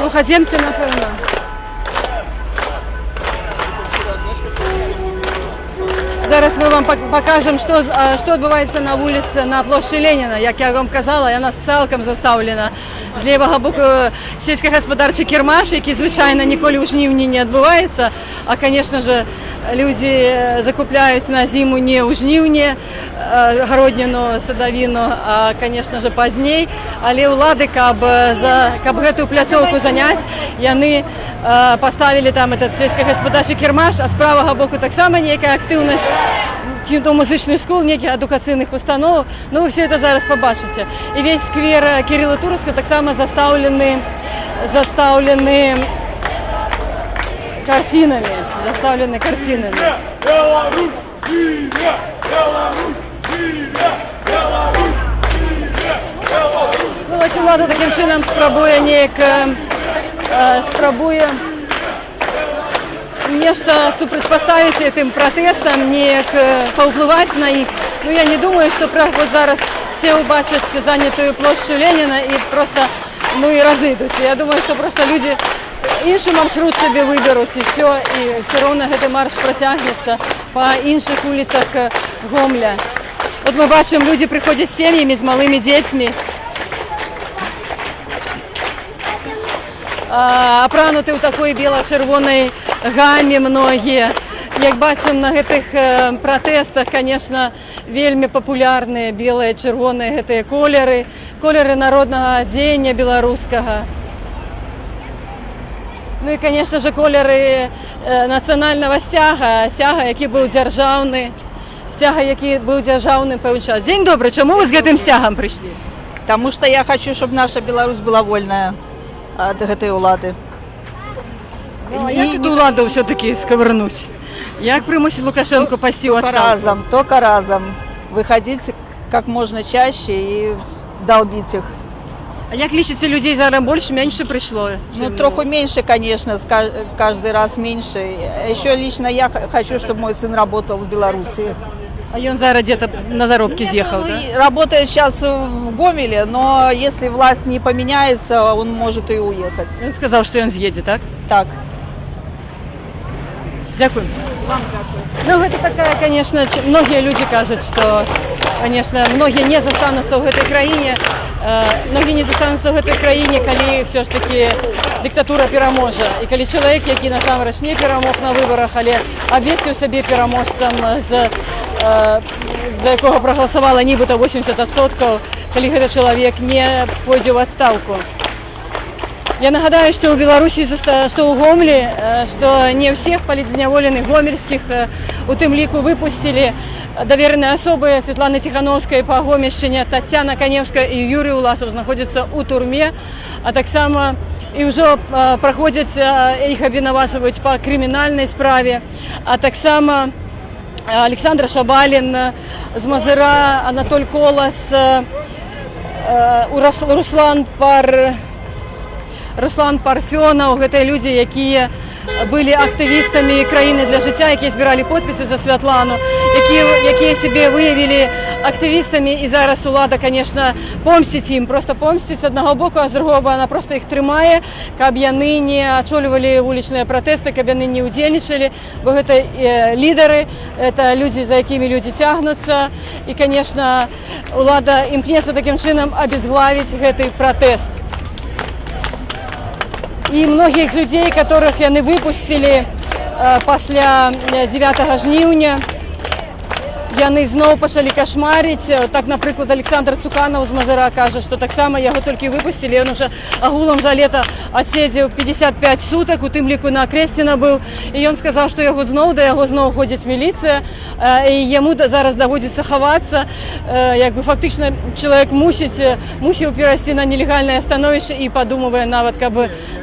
S1: Рухоземці, напевно. Зараз ми вам покажемо, що відбувається на вулиці, на площі Леніна. Як я вам казала, вона цілком заставлена. З лівого боку сільськогосподарчий кермаш, який, звичайно, ніколи у жнивні не відбувається. А, звісно ж, люди закупляють на зиму не у жнивні городнину, садовину, а, звісно ж, пізніше. Але улады, каб гэту пляцоўку заняць, яны поставили там этот сельскохгосподарчий кермаш, а з правого боку так само некая активність ці до музичних школ, неких адукаційних установ. Ну, ви все це зараз побачите. І весь сквер Кирилла Туровського так само заставлений картинами.
S3: Беларусь! Живе! Беларусь! Живе! Беларусь! Живе! Беларусь!
S1: Ну, ось влада таким чином спробує нешта супрацьпаставіць гэтым пратэстам, неяк паўплываць на іх. Ну, я не думаю, што вот зараз все убачаць занятую плошчу Леніна і просто, ну, і разыдуць. Я думаю, што просто людзі іншы маршрут сабе выберуць, і все роўна гэты марш працягнецца па іншых вуліцах Гомля. Вот мы бачым, людзі прыходзяць з сем'ямі, з малымі дзецьмі, апрануты ў такой бела-чырвонай гаме многія. Як бачым, на гэтых пратэстах, конечно, вельмі папулярныя белыя, чырвоныя гэтыя колеры, колеры народнага адзення беларускага. Ну і, конечно же, колеры нацыянальнага сцяга, які быў дзяржаўны, сцяга, які быў дзяржаўны пэўны час. Дзень добры, чаму вы з гэтым сцягам прыйшлі?
S14: Потому что я хочу, чтобы наша Беларусь была вольная от этой улады.
S1: Ну, а як эту уладу все-таки сковырнуть? Як прымусіць Лукашенко пайсці ў адстаўку?
S14: Только разом. Выходить как можно чаще и долбить их.
S1: А як лічыце, людзей зараз больше, меньше прыйшло?
S14: Ну, троху меньше, конечно, каждый раз меньше. Еще лично я хочу, чтобы мой сын работал в Беларуси.
S1: А он зараз где-то на заробки съехал, да?
S14: Работает сейчас в Гомеле, но если власть не поменяется, он может и уехать.
S1: Он сказал, что он съедет, так?
S14: Так.
S1: Дякую. Ну, это такая, конечно, многие люди кажут, что, конечно, многие не застанутся в этой краине, калі все ж таки диктатура пераможа. І калі чалавек, які насамрэч не перамог на выбарах, але абвесціў сабе пераможцам, за якога прагаласавала нібыта 80%, калі гэты чалавек не пойдзе ў адстаўку. Я нагадаю, что в Беларуси, что в Гомле, что не всех политзняволенных гомельских у тым ліку выпустили доверенные особы Светланы Тихановской по Гомельщине, Татьяна Каневская и Юрий Уласов находятся у турме, а так само и уже проходят, их обвинувачивают по криминальной справе, а так само Александр Шабалин з Мазыра, Анатоль Колас, Руслан Парфёнаў, гэта людзі, якія былі актывістамі краіны для жыцця, якія збіралі подпісы за Святлану, якія сябе выявілі актывістамі, і зараз улада, конечно, помсціць ім, просто помсціць з аднаго боку, а з другого она просто іх трымае, каб яны не ачолівалі вулічныя пратэсты, каб яны не ўдзельнічалі, бо гэта лідары, это людзі, за якімі людзі цягнуцца, і, конечно, улада імкнецца такім чынам абезглавіць гэты пратэст. И многих людей, которых яны выпустили после 9 жніўня, яны зноў пачалі кашмарыць. Так, напрыклад, Александр Цуканаў з Мазыра кажа, што таксама яго толькі выпусцілі, ён уже агулам за лета адседзеў 55 сутак, у тым ліку на Крэсціна быў, і ён сказаў, што да яго зноў ходзіць міліцыя, і яму зараз даводзіцца хавацца. Як бы фактычна чалавек мусіў перайсці на нелегальнае становішча і падумвае нават, каб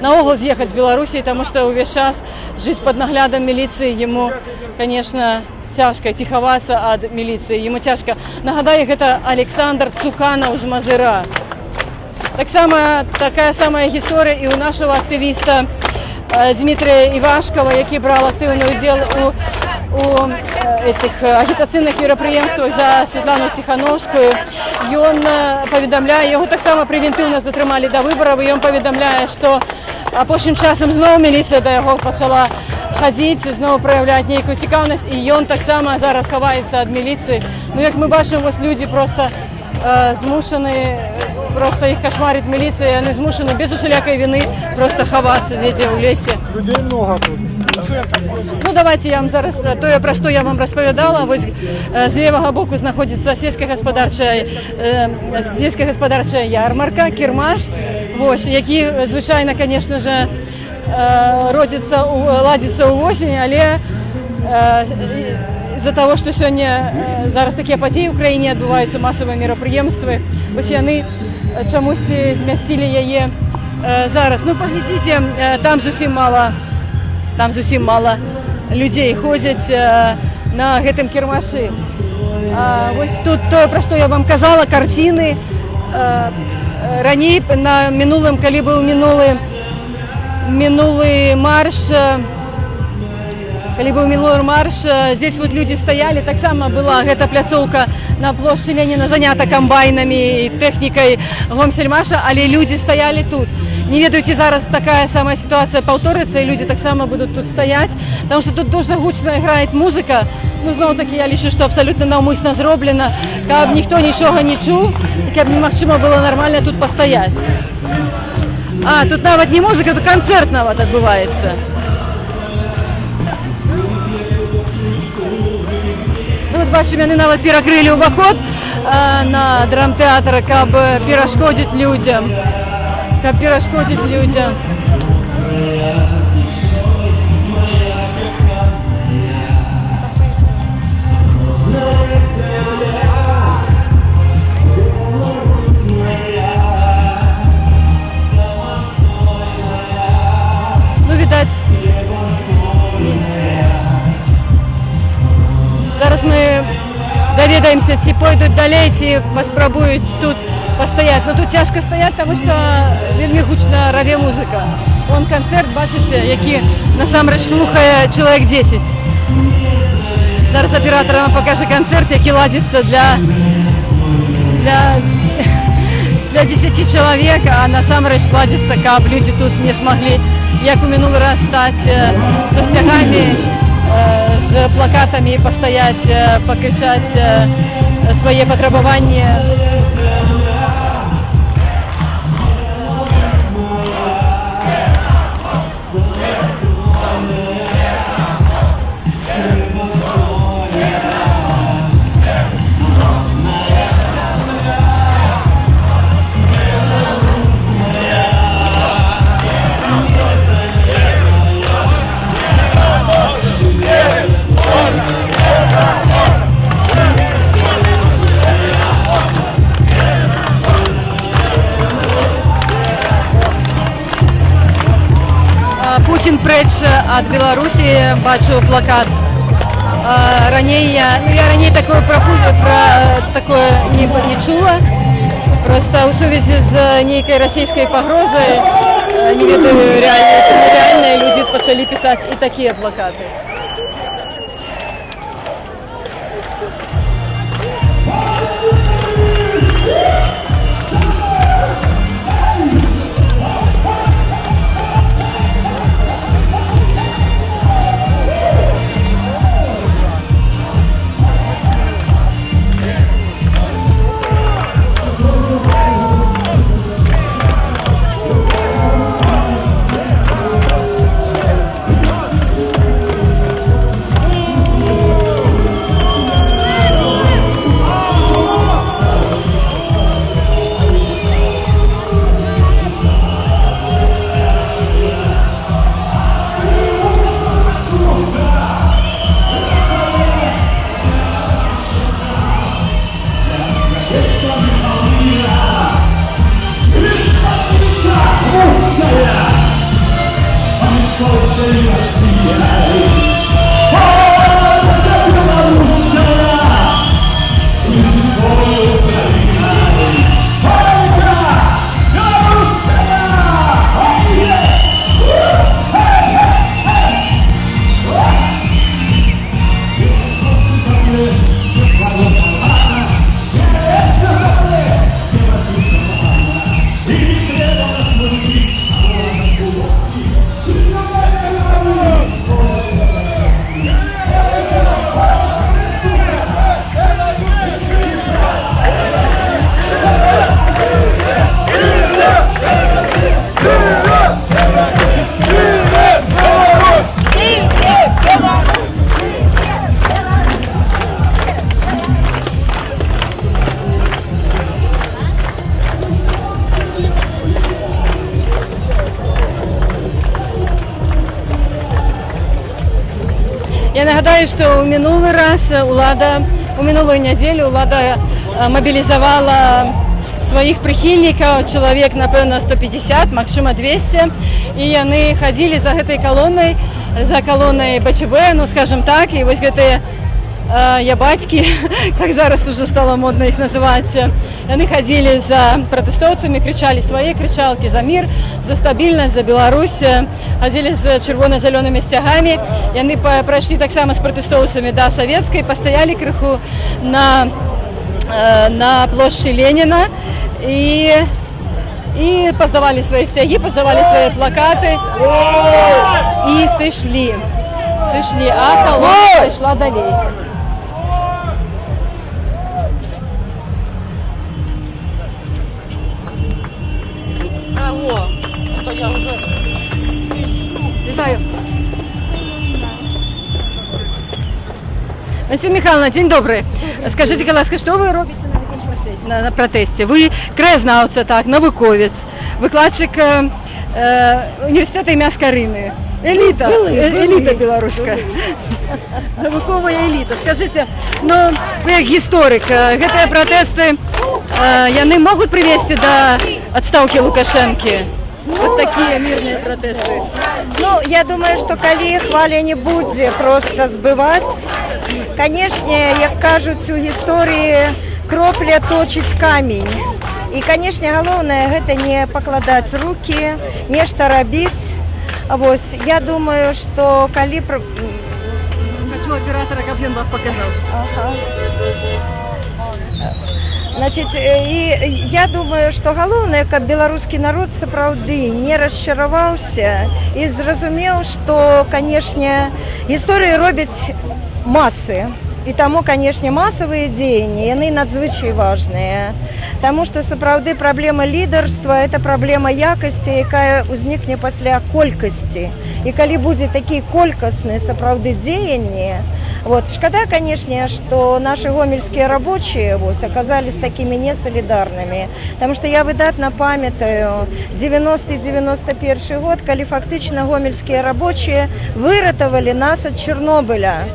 S1: наогул з'ехаць з Беларусі, таму што ўвесь час жыць пад наглядам міліцыі яму, конечно, тяжко хавацца ад міліцыі, яму цяжка. Нагадаю, гэта Александр Цуканаў з Мазыра. Такая самая гісторыя і у нашего актывіста Дмитрия Ивашкова, які брал актыўны удзел у этих агітацыйных мерапрыемствах за Светлану Тихановскую. Ён паведамляе, яго таксама прэвентыўна затрымалі да выбараў, і ён паведамляе, што апошнім часам зноў міліцыя да яго пачала хадзіць, зноў праяўляць нейкую цікаўнасць, і ён таксама зараз хаваецца ад міліцыі. Ну, як мы бачым, вось людзі просто змушаны, просто іх кашмарить міліцыя, яны змушаны без усялякай вины просто хавацца недзе ў лесе.
S3: Людей много тут.
S1: Ну, давайте я вам зараз тое, пра што я вам распавядала. Вось з левага боку знаходзіцца сельскагаспадарчая ярмарка, кірмаш, вось, які звычайна, конечно же, ладзіцца ўвосень, але из-за того, что сегодня зараз такія падзеі ў краіне адбываюцца, масавыя мерапрыемствы, вось яны чамусьці змясцілі яе зараз. Ну, паглядзіце, там зусім мала людзей ходзяць на гэтым кірмашы. Вось тут тое, пра што я вам казала, карціны. Раней на минулым, калі быў мінулы марш калі быў мінулы марш, здесь вот люди стаялі, таксама была гэта пляцоўка на плошчы Леніна занята камбайнамі і тэхнікай гомсельмаша, але людзі стаялі тут. Не ведаю, ці зараз такая самая сітуацыя паўторыцца, і людзі таксама будуць тут стаяць, потому что тут дуже гучна грае музыка. Ну, зноў-такі, я лічу, што абсалютна наўмысна зроблена, каб ніхто нічога не чуў, і каб немагчыма было нармальна тут пастаяць. А, тут нават не музыка, тут канцэрт нават адбываецца. Ну, вот бачым, яны нават перакрылі ўваход на драмтэатр, каб перашкодзіць людзям. Каб перашкодзіць людзям. Зараз мы даведаемся, ці пойдуць далей, ці паспрабуюць тут пастаяць. Но тут цяжка стаяць, таму што вельмі гучна раве музыка. Вон канцэрт, бачыце, які насамрэч слухае чалавек 10. Зараз аператор вам пакажа канцэрт, які ладзіцца для 10 чалавек, а насамрэч ладзіцца, каб людзі тут не смаглі, як у мінулы раз, стаць са сцягамі, з плакатамі, пастаяць, пакрычаць свае патрабаванні. Путін прэч ад Беларусі, бачу плакат. Раней я такое не чула. Просто ў сувязі з нейкай расійскай пагрозай, не ведаю, рэальна ці нерэальна, людзі пачалі пісаць і такія плакаты. Я нагадаю, што ў мінулы раз у мінулую нядзелю ўлада мабілізавала сваіх прыхільнікаў, чалавек, напэўна, 150, магчыма 200, і яны хадзілі за гэтай калонай, за калонай БЧБ, ну, скажем так, і вось гэтыя ябацькі, как зараз уже стало модно их называть. Яны ходили за протэстоўцамі, кричали свои кричалки за мир, за стабильность, за Беларусь, ходили с червоно-зелеными сцягами. Яны пройшли так само с протэстоўцамі до Советской, постояли крыху на площади Ленина и поздавали свои сцяги, поздавали свои плакаты и сышли, а колонна шла далей. Вітаю. Валентина Михайловна, день добрый. Скажите, будь ласка, что вы робите на протесте? Вы краєзнавця, так, науковець, викладчик університету ім'я Скорини. Еліта білоруська. Наукова еліта. Скажите, ну, вы как историк, гэтыя протесты, яны могут привести до отставки Лукашенки? Вот такие мирные протесты.
S11: Ну, я думаю, что калі хваля не будзе просто збываць, канешне, як кажуць у гісторыі, кропля точыць камень. І, канешне, галоўнае гэта не пакладаць рукі, нешта рабіць. Вось, я думаю, што калі...
S1: Хочу оператора, каб ён вас показал.
S11: Ага. Значит, і я думаю, што галоўнае, каб беларускі народ сапраўды не расчараваўся і зразумеў, што, канешне, гісторыі робяць масы. І таму, канешне, масавыя дзеянні, яны надзвычай важныя. Таму што сапраўды праблема лідарства – это праблема якасці, якая ўзнікне пасля колькасці. І калі будзе такі колькасны сапраўды дзеянні, вот, шкада, канешне, што нашы гомельскія рабочие оказались такімі несалідарнымі. Таму што я выдатна памятаю 90-91 год, калі фактычна гомельскія рабочие выратавалі нас ад Чарнобыля.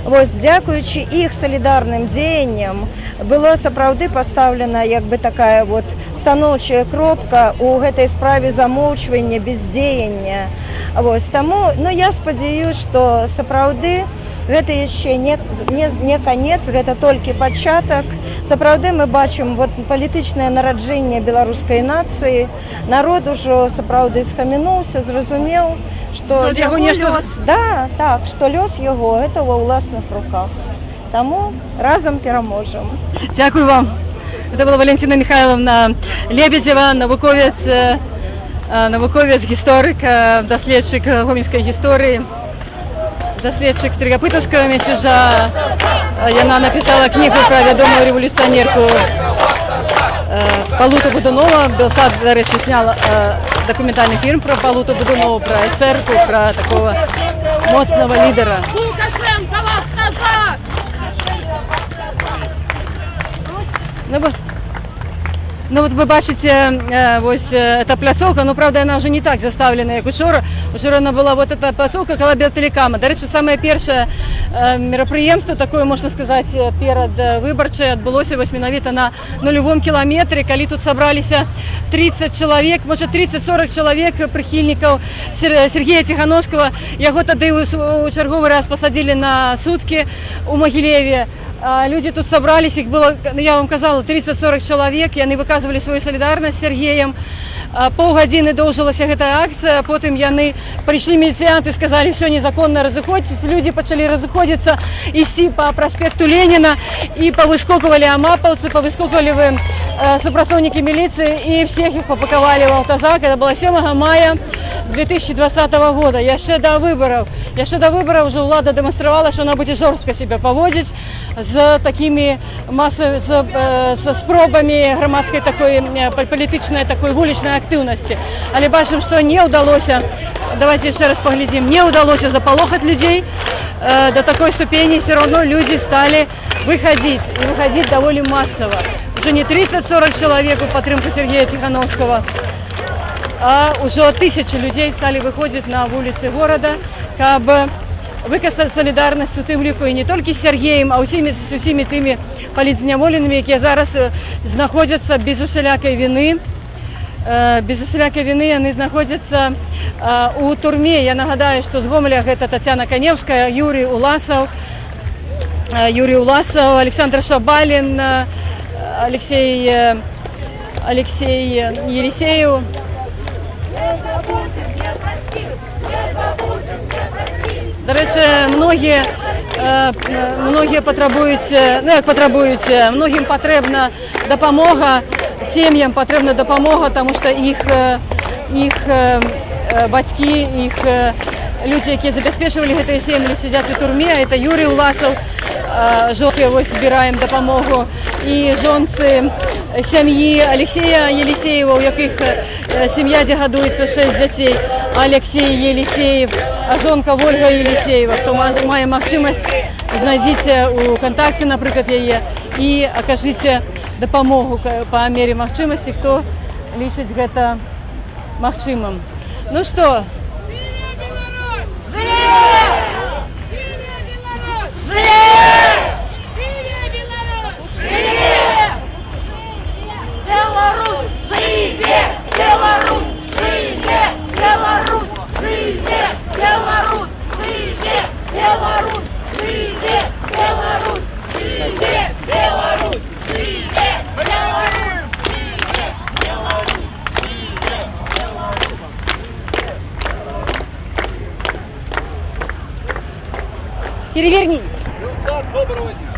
S11: Вось, дзякуючы іх салідарным дзеянням было сапраўды пастаўлена як бы такая вот станоўчая кропка ў гэтай справе замоўчвання, бездзеяння. Вось, таму, ну, я спадзяюсь, што сапраўды гэта яшчэ не канец, гэта толькі пачатак. Сапраўды мы бачым вот палітычнае нараджэнне беларускай нацыі. Народ ужо сапраўды схамянуўся, зразумеў, што яго лёс, да, так, што лёс яго гэта ва ўласных руках. Таму разам пераможам.
S1: Дякую вам. Это была Валентина Михайловна Лебедева, науковец, гісторык, даследчык гомельскай гісторыі, даследчык стрыгапытаўскага мяцежа. Яна написала книгу про вядомую революционерку Палуту Будунова. Белсад, до речі, снял документальный фильм про Палуту Будунову, про эсерку, про такого моцного лидера.
S8: Лукашенко вас казак!
S1: Ну вот вы бачите, вось эта пляцоўка, ну правда она уже не так заставлена, як учора. Учора она была вот эта пляцоўка каля Белтэлекама. До речі, самое першае мерапрыемство, такое, можна сказаць, перад выбарчай адбылося вось менавіта на нулевом кіламетры, калі тут сабраліся 30 чалавек, можа 30-40 чалавек прыхільнікаў Сергея Ціхановскага. Яго тады у чарговы раз пасадзілі на суткі у Магілеве. Люди тут собрались, их было, я вам казала, 30-40 человек, яны выказывали свою солидарность с Сергеем. Паўгадзіны доўжылася гэтая акцыя, потым яны прыйшлі міліцыянты, сказалі, все незаконна, разыходзьцеся. Люди пачалі разыходзіцца, ісці по проспекту Ленина, и повыскокивали амапаўцы, повыскокивали супрацоўнікі милиции, и всех их попаковали в автозак. Это было 7 мая 2020 года, яшчэ до выборов. Уже ўлада дэманстравала, что она будет жорстка себя поводить з такими массовыми, со спробами громадской такой, политичной такой вулічнай активности. Але бачым, что не удалося, давайте еще раз поглядим, не удалося заполохать людей до такой ступени. Все равно люди стали выходить, и выходить довольно массово. Уже не 30-40 человек в поддержку Сергея Тихановского, а уже 1000 людей стали выходить на улицы города, каб выказаць солідарнасць у тым ліку і не толькі з Сергеем, а з усімі тымі палітзняволенымі, якія зараз знаходзяцца без усялякай віны. Без усялякай віны яны знаходзяцца у турме. Я нагадаю, што з Гомеля гэта Тацяна Каневская, Юрій Уласаў, Юрий Уласов, Александр Шабалин, Алексей Елисеев. До речі, многі потребують, многим потрібна допомога, сім'ям потрібна допомога, тому що їх батьки, їх люди, які забезпечували ці сім'ї, сидять у тюрмі. Це Юрій Уласов, жовтий, ось збираємо допомогу. І жонці сім'ї Олексія Єлісєєва, у яких сім'я, де годується 6 дітей, Олексій Єлісєєв, а жонка Ольга Єлісєєва. Хто має можливість, знайдіть у контакті, наприклад, її, і окажіть допомогу по мірі можливості, хто лічить це можливим. Ну що?
S8: Беларусь, живе! Беларусь, живе! Беларусь, живе! Беларусь, живе! Беларусь, живе! Беларусь, живе! Беларусь, живе!
S1: Переверни.
S6: Доброго дня.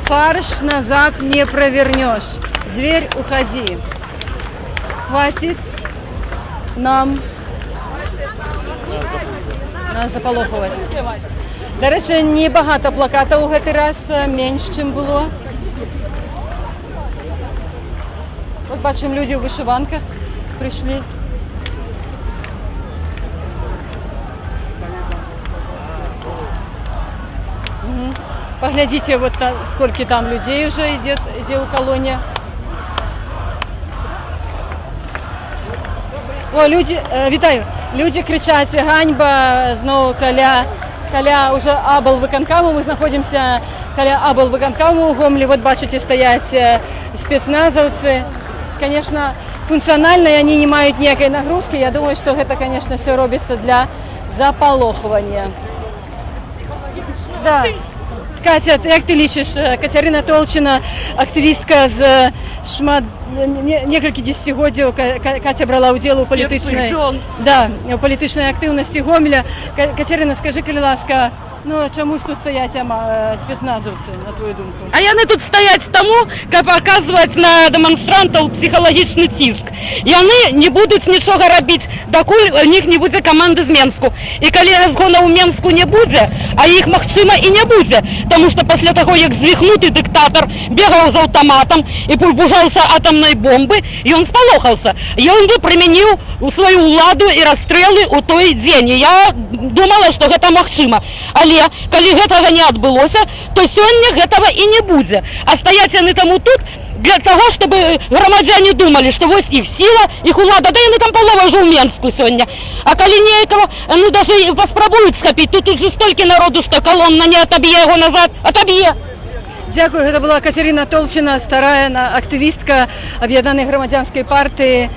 S1: Фарш назад не провернешь. Зверь, уходи. Хватит нам нас заполохувати. До речі, небагато плакатів у цей раз, менше, ніж було. От бачимо, люди в вишиванках прийшли. Угу. Поглядите, вот сколько там людей уже идет у колонии. О, люди, вітаю. Люди кричать ганьба знову каля уже аблвиконкому. Ми знаходимося каля аблвиконкому у Гомелі. Вот бачите, стоять спецназовцы. Конечно, функционально они не мають ніякої нагрузки. Я думаю, что это, конечно, все робится для заполохування. Да. Катя, як ти лічиш? Катерина Толчина, активістка з некілька десятигодів. Катя брала уділ у політичній активності Гомеля. Катерина, скажи, будь ласка, ну чомусь тут стоять спецназовці, на твою думку?
S4: А яны тут стоять тому, как показывать на демонстрантов психологічний тиск. Яны не будуть нічого робити, доколь у них не буде команди з Менску. І коли розгону у Менску не буде, а їх, можливо, і не буде, тому що після того, як звіхнутий диктатор бігав з автоматом і побужався атомної бомби, і він сполохався. І він би примінив свою владу і розстріли у той день. І я думала, що це можливо. Але, коли гэтага не адбылося, то сёння гэтага і не будзе. А стаяць яны таму тут для того, чтобы грамадзяне думали, что вось іх сила, іх улада, да яны там палова ўжо ў Менску сёння. А калі неякого, ну даже паспрабуюць схапіць, тут же столькі народу, што колонна не отоб'е яго назад, отоб'е.
S1: Дякую, гэта была Катерина Толчина, старая актывістка Аб'яднанай грамадзянскай партыі.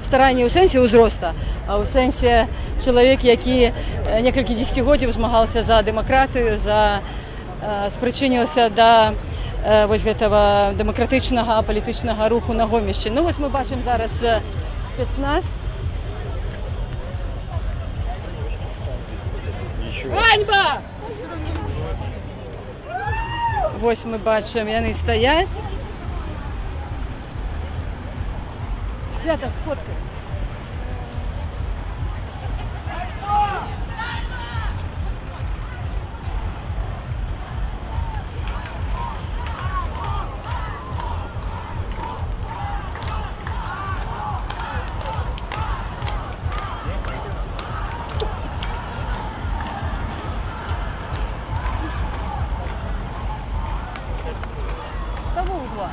S1: Старая не ў сэнсе ўзроста, а ў сэнсе чалавек, які некалькі дзесяцігоддзяў змагаўся за дэмакратыю, спрычыніўся да вось гэтага дэмакратычнага палітычнага руху на Гомельшчыне. Ну вось мы бачым зараз спецназ.
S8: Ганьба!
S1: Вось мы бачым, яны стаяць. Свята, сфоткай. С того угла.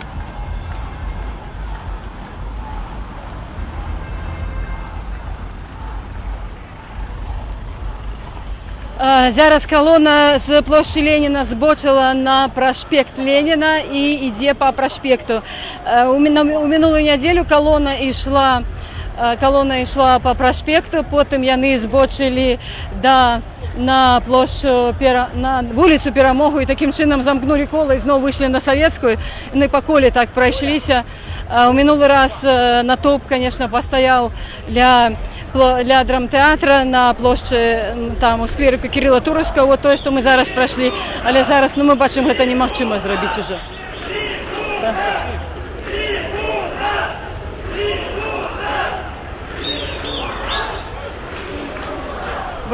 S1: Зараз колона з площі Леніна збочила на проспект Леніна і йде по проспекту. У минулу неділю колона йшла по проспекту, потім вони збочили на площу, на вулицю Перемогу і таким чином замкнули коло і знову вийшли на Советську. І по колі так пройшлися. У минулий раз натовп, звісно, постояв для драмтеатра на площі там у сквері Кирила Туровського, от те, що ми зараз пройшли, але зараз ми бачимо, це неможливо зробити вже. Так.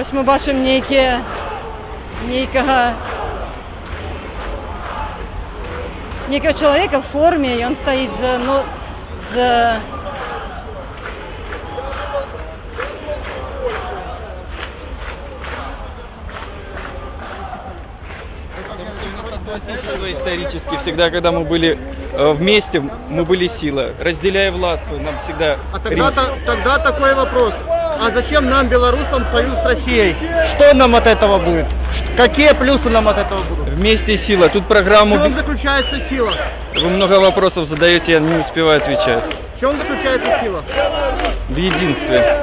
S1: Ось ми бачимо некого чоловіка в формі, і він стоїть з
S15: Отечество исторически, всегда, когда мы были вместе, мы были сила. Разделяя власть, нам всегда...
S16: А тогда такой вопрос. А зачем нам, белорусам, союз с Россией? Что нам от этого будет? Какие плюсы нам от этого будут?
S15: Вместе сила. Тут программу...
S16: В чем заключается сила?
S15: Вы много вопросов задаете, я не успеваю отвечать.
S16: В чем заключается сила?
S15: В единстве.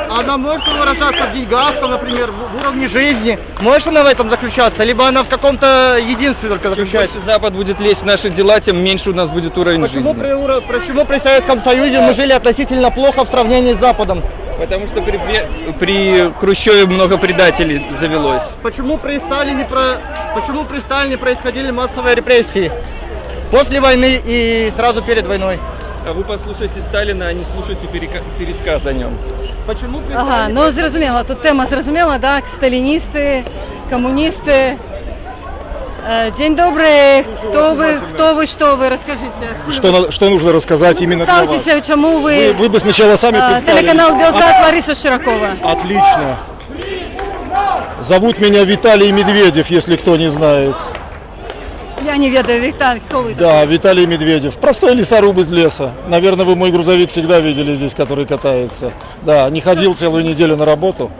S16: Она может выражаться в деньгах, например, в уровне жизни. Может она в этом заключаться? Либо она в каком-то единстве только заключается?
S15: Чем больше Запад будет лезть в наши дела, тем меньше у нас будет уровень жизни.
S16: Почему при Советском Союзе мы жили относительно плохо в сравнении с Западом?
S15: Потому что при Хрущеве много предателей завелось.
S16: Почему при Сталине происходили массовые репрессии? После войны и сразу перед войной.
S15: А вы послушайте Сталина, а не слушайте пересказ о нем.
S16: Почему при
S1: Ага, ну зрозуміло, тут тема зрозуміла, так, сталіністи, комуністи. День добрый, кто вы, что вы, расскажите.
S17: Что нужно рассказать именно для вас?
S1: Представьтесь, чему вы...
S17: Вы бы сначала сами представили.
S1: Телеканал Белсат, Лариса Широкова.
S17: Отлично. Зовут меня Виталий Медведев, если кто не знает.
S1: Я не ведаю, Виталий, кто вы?
S17: Да, Виталий Медведев. Простой лесоруб из леса. Наверное, вы мой грузовик всегда видели здесь, который катается. Да, не ходил целую неделю на работу.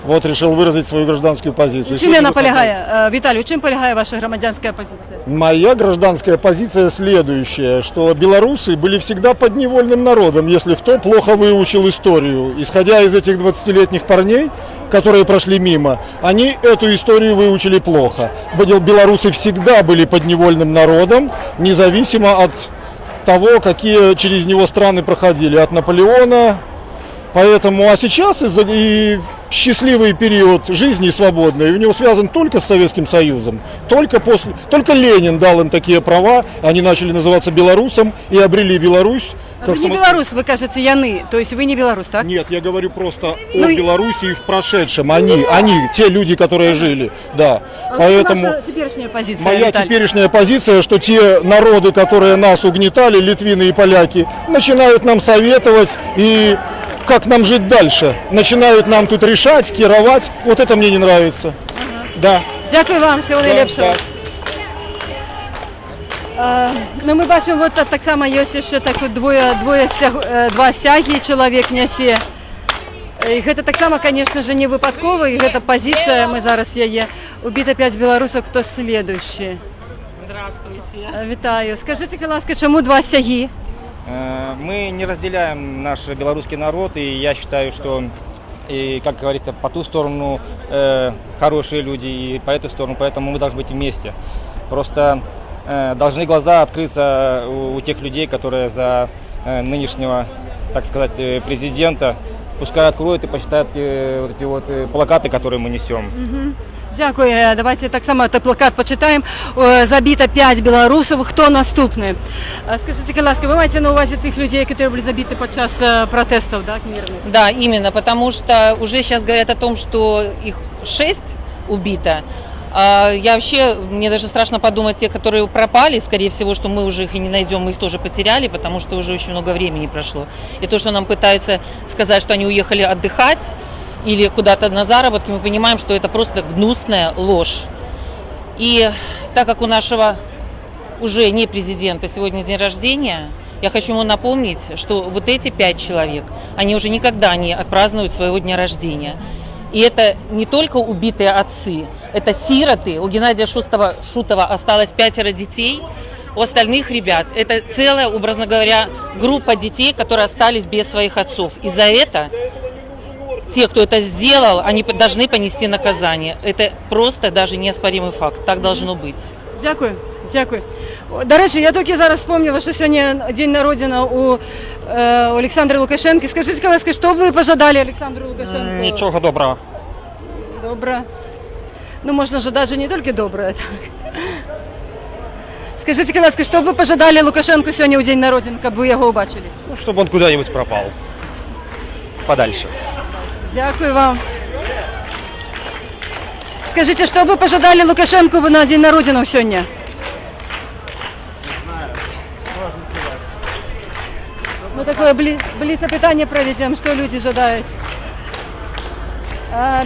S17: Вот решил выразить свою гражданскую позицию.
S1: Чим вона полягає? Віталій, у чим полягає ваша громадянська позиція?
S17: Моя гражданская позиция следующая, что белорусы были всегда подневольным народом, если кто плохо выучил историю. Исходя из этих 20-летних парней, которые прошли мимо, они эту историю выучили плохо. Белорусы всегда были подневольным народом, независимо от того, какие через него страны проходили, от Наполеона. Поэтому, а сейчас и счастливый период жизни свободной у него связан только с Советским Союзом. Только Ленин дал им такие права, они начали называться белорусом и обрели Беларусь.
S1: Вы не белорус, вы кажете, яны, то есть вы не белорус, так?
S17: Нет, я говорю просто о Белоруссии в прошедшем. Они, те люди, которые жили, да. Поэтому
S1: ваша теперешняя позиция,
S17: моя
S1: Виталий?
S17: теперешняя позиция, что те народы, которые нас угнетали, литвины и поляки, начинают нам советовать и как нам жить дальше. Начинают нам тут решать, керовать. Вот это мне не нравится. Да.
S1: Дякую вам, всього найлепшого. Ну, ми бачимо, от так само є ще так два стяги чоловік нясе. І гэта так само, конечно же, не випадково, і гэта позиція, ми зараз її. Убито 5 білорусів, хто слідуючий? Здравствуйте. Вітаю. Скажіть, будь ласка, чому два стяги?
S18: Мы не разделяем наш белорусский народ, и я считаю, что, и, как говорится, по ту сторону хорошие люди, и по эту сторону, поэтому мы должны быть вместе. Просто должны глаза открыться у тех людей, которые за нынешнего, так сказать, президента, пускай откроют и почитают вот эти вот плакаты, которые мы несем.
S1: Дякую. Давайте так само цей плакат почитаємо. Забито 5 білорусів. Хто наступний? Скажіть, будь ласка, ви маєте на увазі тих людей, які були забиті під час протестів, так, мирних?
S19: Да, именно, потому что уже сейчас говорят о том, что их 6 убито. Я вообще, мне даже страшно подумать, те, которые пропали, скорее всего, что мы уже их и не найдем, мы их тоже потеряли, потому что уже очень много времени прошло. И то, что нам пытаются сказать, что они уехали отдыхать или куда-то на заработки, мы понимаем, что это просто гнусная ложь. И так как у нашего уже не президента сегодня день рождения, я хочу ему напомнить, что вот эти 5 человек, они уже никогда не отпразднуют своего дня рождения. И это не только убитые отцы, это сироты. У Геннадия Шутова осталось 5 детей, у остальных ребят это целая, образно говоря, группа детей, которые остались без своих отцов. И за это те, кто это сделал, они должны понести наказание. Это просто даже неоспоримый факт. Так должно быть.
S1: Дякую. Дякую. До речі, я тільки зараз вспомнила, що сьогодні день народження у Олександра Лукашенка. Скажіть, будь ласка, що б ви пожадали Олександру Лукашенку?
S5: Ничего доброго.
S1: Добре. Ну, можна жадати не тільки добре. Так. Скажіть, будь ласка, що б ви пожадали Лукашенку сьогодні у день народження, щоб ви його побачили?
S5: Ну, чтобы он куда-нибудь пропал. Подальше.
S1: Дякую вам. Скажіть, що б ви пожадали Лукашенку на день народження сьогодні? Ну, такое блиц-опытание проведем, что люди жадают.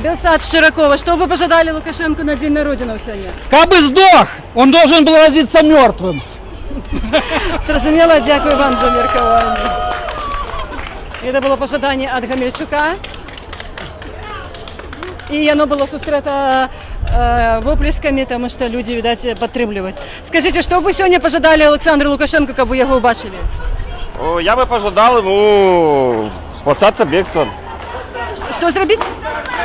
S1: Белсат Широкова, что вы пожадали Лукашенко на день народження сегодня?
S5: Кабы сдох, он должен был родиться мертвым.
S1: Зрозуміло, дякую вам за міркування. Это было пожадание от Гамельчука. И оно было сустрето воплесками, потому что люди, видать, підтримують. Скажите, что вы сегодня пожадали Олександру Лукашенко, как вы его убачили?
S5: Я бы пожелал ему спасаться бегством.
S1: Что сделать?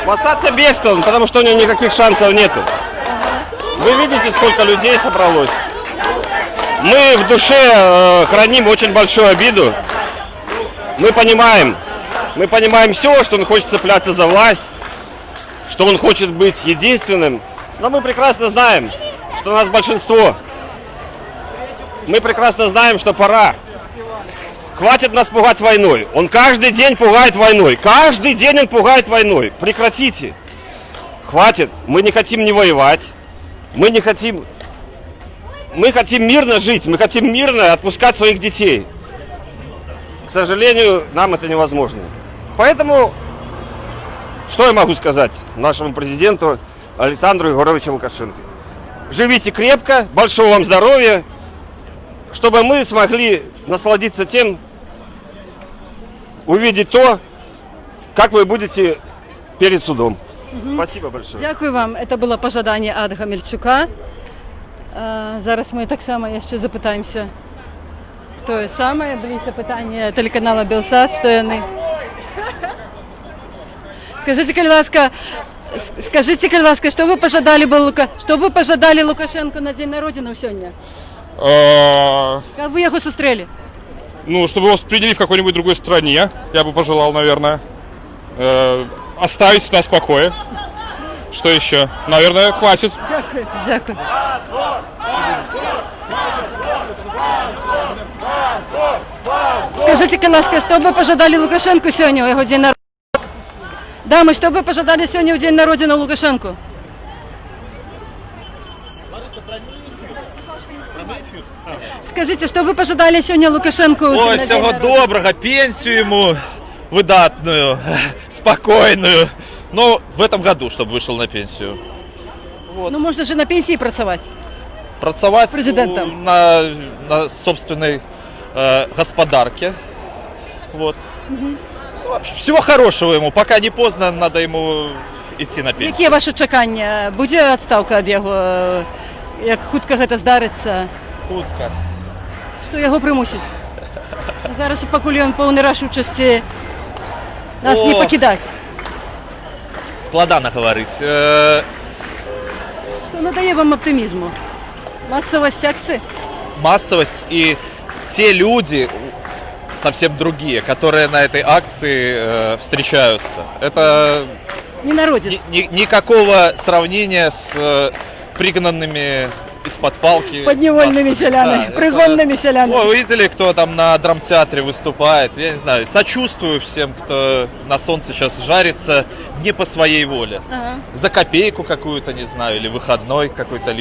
S5: Спасаться бегством, потому что у него никаких шансов нету. Вы видите, сколько людей собралось. Мы в душе храним очень большую обиду. Мы понимаем все, что он хочет цепляться за власть, что он хочет быть единственным. Но мы прекрасно знаем, что у нас большинство. Мы прекрасно знаем, что пора. Хватит нас пугать войной. Он каждый день пугает войной. Каждый день он пугает войной. Прекратите. Хватит. Мы не хотим не воевать. Мы хотим мирно жить. Мы хотим мирно отпускать своих детей. К сожалению, нам это невозможно. Поэтому, что я могу сказать нашему президенту Александру Егоровичу Лукашенко? Живите крепко, большого вам здоровья, чтобы мы смогли насладиться тем, увидеть то, как вы будете перед судом. Спасибо большое.
S1: Дякую вам. Это было пожадание от Гамельчука. Зараз ми так само ще запитаємося. То саме бліц-опитання телеканалу Белсат, що вони. Скажіть, будь ласка, що ви пожадали Лукашенко на день народження сьогодні? Как вы его устрели?
S20: Ну, чтобы его приняли в какой-нибудь другой стране, я бы пожелал, наверное. Оставить нас в покое. Что еще? Наверное, хватит.
S1: Дякую, дякую. Скажите, будь ласка, что бы пожадали Лукашенку сегодня у его день народження? Дамы, что бы пожадали сегодня у день народження Лукашенку? Скажите, что вы пожадали сегодня Лукашенку?
S21: Ой, всего доброго, пенсию ему выдатную, спокойную. Но в этом году, чтобы вышел на пенсию.
S1: Вот. Ну, можно же на пенсии працевать.
S21: Працевать
S1: президентом.
S21: На собственной господарке. Вот.
S1: Угу.
S21: Всего хорошего ему. Пока не поздно, надо ему идти на пенсию.
S1: Які ваші чекання? Буде відставка від його? Як хутко це здариться?
S21: Хутко.
S1: Що його примусить? Зараз, поки він повний рішучості нас не покидати.
S21: Складно говорить.
S1: Що надає вам оптимізму? Массовость акций?
S21: Массовость и те люди совсем другие, которые на этой акции встречаются. Это
S1: не народец.
S21: Никакого сравнения с пригнанными из-под палки.
S1: Подневольными селянами, да, пригонными селянами.
S21: Вы видели, кто там на драмтеатре выступает? Я не знаю, сочувствую всем, кто на солнце сейчас жарится не по своей воле. Ага. За копейку какую-то, не знаю, или выходной какой-то.